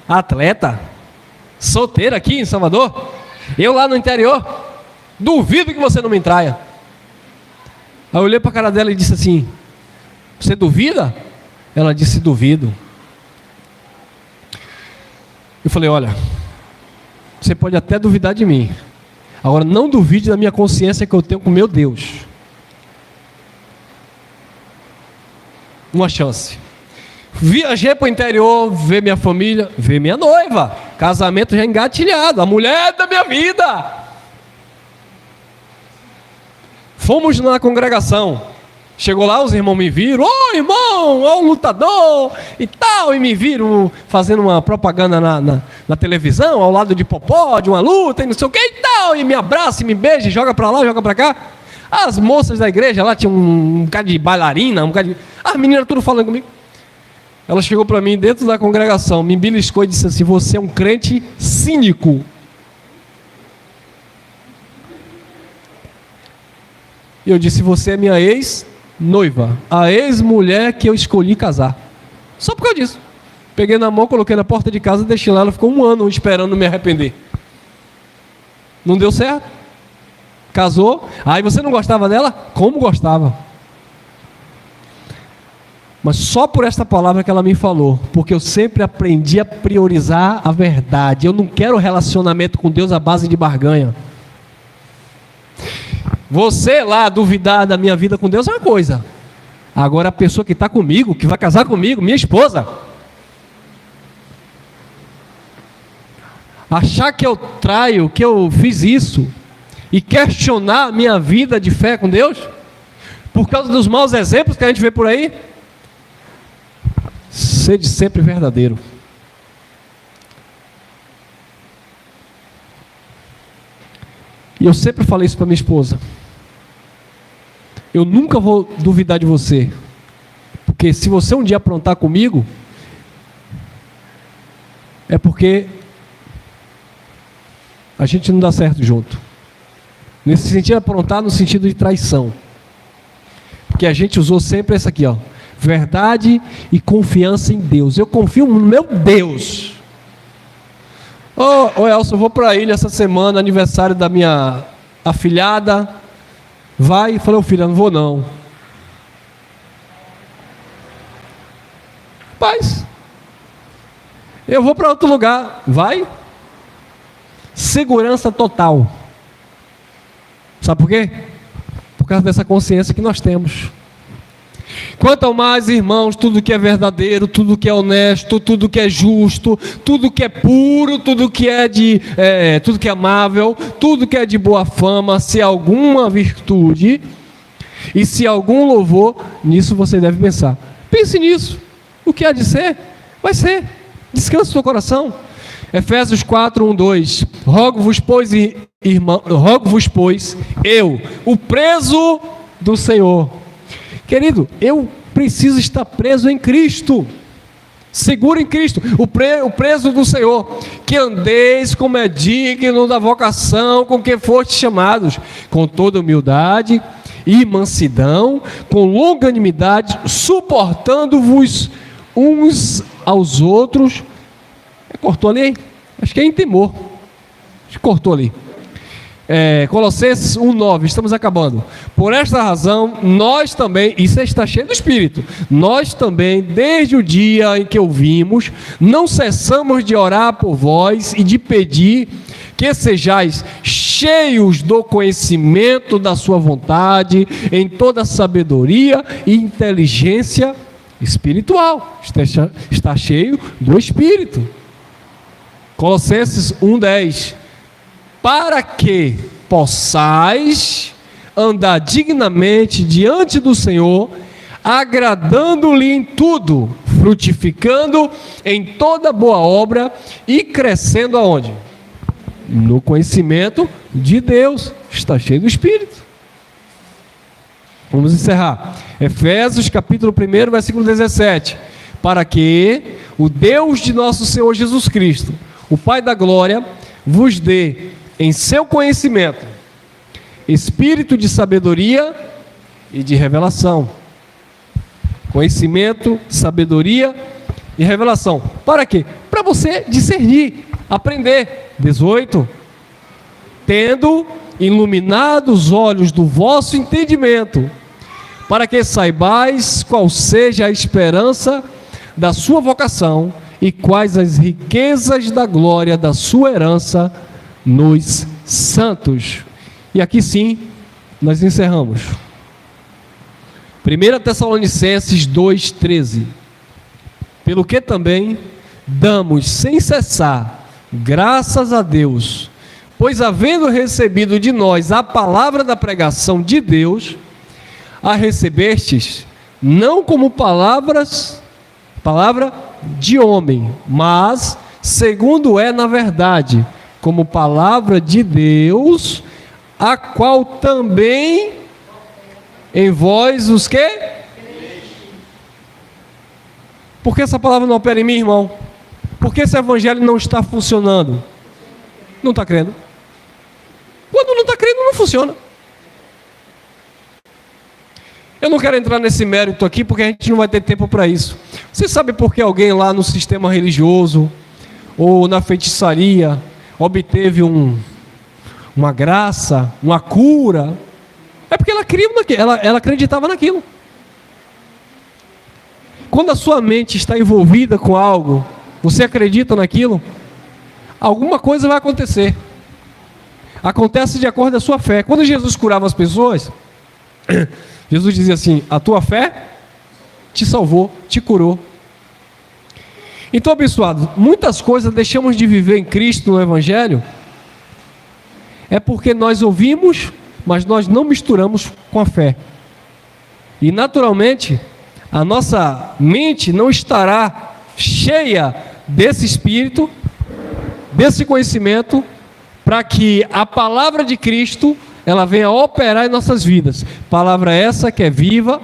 atleta, solteiro aqui em Salvador, eu lá no interior, duvido que você não me traia. Aí eu olhei para a cara dela e disse assim: você duvida? Ela disse: duvido. Eu falei: olha, você pode até duvidar de mim, agora não duvide da minha consciência que eu tenho com meu Deus. Uma chance. Viajei para o interior, ver minha família, ver minha noiva, casamento já engatilhado, a mulher da minha vida. Fomos na congregação. Chegou lá, os irmãos me viram: ô irmão, ó o lutador e tal, e me viram fazendo uma propaganda na televisão, ao lado de Popó, de uma luta e não sei o que e tal, e me abraça, e me beija, e joga para lá, joga para cá. As moças da igreja lá tinham um bocado de bailarina, um bocado de... As meninas tudo falando comigo. Ela chegou para mim dentro da congregação, me beliscou e disse assim: você é um crente cínico. E eu disse: você é minha ex-noiva, a ex-mulher que eu escolhi casar. Só por causa disso. Peguei na mão, coloquei na porta de casa, deixei lá, ela ficou 1 ano esperando me arrepender. Não deu certo. Casou. Aí você não gostava dela? Como gostava. Mas só por esta palavra que ela me falou, porque eu sempre aprendi a priorizar a verdade. Eu não quero relacionamento com Deus à base de barganha. Você lá duvidar da minha vida com Deus é uma coisa. Agora a pessoa que está comigo, que vai casar comigo, minha esposa, achar que eu traio, que eu fiz isso, e questionar a minha vida de fé com Deus, por causa dos maus exemplos que a gente vê por aí, sede sempre verdadeiro. E eu sempre falei isso para minha esposa: eu nunca vou duvidar de você, porque se você um dia aprontar comigo, é porque a gente não dá certo junto. Nesse sentido, aprontar no sentido de traição, porque a gente usou sempre essa aqui, ó: verdade e confiança em Deus. Eu confio no meu Deus. Ô Elson, eu vou para a ilha essa semana, aniversário da minha afilhada. Vai? Falei: ô filha, não vou não. Paz, eu vou para outro lugar. Vai? Segurança total. Sabe por quê? Por causa dessa consciência que nós temos. Quanto ao mais, irmãos, tudo que é verdadeiro, tudo que é honesto, tudo que é justo, tudo que é puro, tudo que é tudo que é amável, tudo que é de boa fama, se alguma virtude e se algum louvor, nisso você deve pensar. Pense nisso. O que há de ser, vai ser. Descansa o seu coração. Efésios 4, 1, 2. Rogo-vos, pois, eu, o preso do Senhor. Querido, eu preciso estar preso em Cristo, seguro em Cristo, o preso do Senhor, que andeis como é digno da vocação com que foste chamados, com toda humildade e mansidão, com longanimidade, suportando-vos uns aos outros. Cortou ali, hein? Acho que é em temor. Acho que cortou ali. Colossenses 1,9, estamos acabando. Por esta razão, nós também, isso está cheio do Espírito, nós também, desde o dia em que ouvimos, não cessamos de orar por vós e de pedir que sejais cheios do conhecimento da sua vontade, em toda sabedoria e inteligência espiritual. Está cheio do Espírito. Colossenses 1,10. Para que possais andar dignamente diante do Senhor, agradando-lhe em tudo, frutificando em toda boa obra e crescendo aonde? No conhecimento de Deus. Está cheio do Espírito. Vamos encerrar. Efésios capítulo 1, versículo 17. Para que o Deus de nosso Senhor Jesus Cristo, o Pai da glória, vos dê em seu conhecimento espírito de sabedoria e de revelação. Conhecimento, sabedoria e revelação. Para quê? Para você discernir, aprender. 18. Tendo iluminado os olhos do vosso entendimento, para que saibais qual seja a esperança da sua vocação e quais as riquezas da glória da sua herança nos santos. E aqui sim, nós encerramos. 1 Tessalonicenses 2,13. Pelo que também damos sem cessar graças a Deus, pois havendo recebido de nós a palavra da pregação de Deus, a recebestes não como palavra de homem, mas segundo é na verdade, como palavra de Deus, a qual também em vós os que? Por que essa palavra não opera em mim, irmão? Por que esse evangelho não está funcionando? Não está crendo. Quando não está crendo, não funciona. Eu não quero entrar nesse mérito aqui, porque a gente não vai ter tempo para isso. Você sabe por que alguém lá no sistema religioso, ou na feitiçaria, obteve uma graça, uma cura? É porque ela acreditava naquilo. Quando a sua mente está envolvida com algo, você acredita naquilo, alguma coisa vai acontecer. Acontece de acordo com a sua fé. Quando Jesus curava as pessoas, Jesus dizia assim: a tua fé te salvou, te curou. Então, abençoado, muitas coisas deixamos de viver em Cristo no Evangelho, é porque nós ouvimos, mas nós não misturamos com a fé. E naturalmente, a nossa mente não estará cheia desse Espírito, desse conhecimento, para que a palavra de Cristo ela venha operar em nossas vidas. Palavra essa que é viva,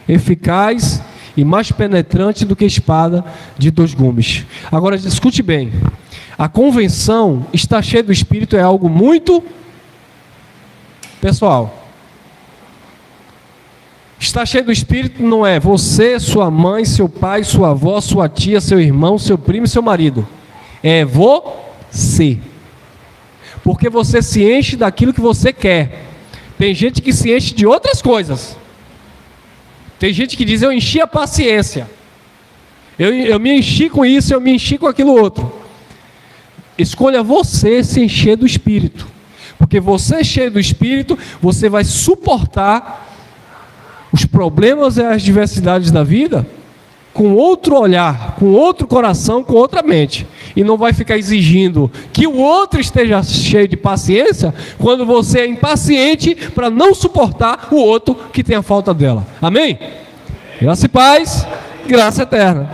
eficaz e mais penetrante do que espada de 2 gumes. Agora, escute bem. A convenção, estar cheio do Espírito, é algo muito pessoal. Estar cheio do Espírito não é você, sua mãe, seu pai, sua avó, sua tia, seu irmão, seu primo e seu marido. É você. Porque você se enche daquilo que você quer. Tem gente que se enche de outras coisas. Tem gente que diz: eu enchi a paciência. Eu me enchi com isso, eu me enchi com aquilo outro. Escolha você se encher do Espírito. Porque você cheio do Espírito, você vai suportar os problemas e as diversidades da vida com outro olhar, com outro coração, com outra mente. E não vai ficar exigindo que o outro esteja cheio de paciência, quando você é impaciente para não suportar o outro que tem a falta dela. Amém? Graça e paz, graça eterna.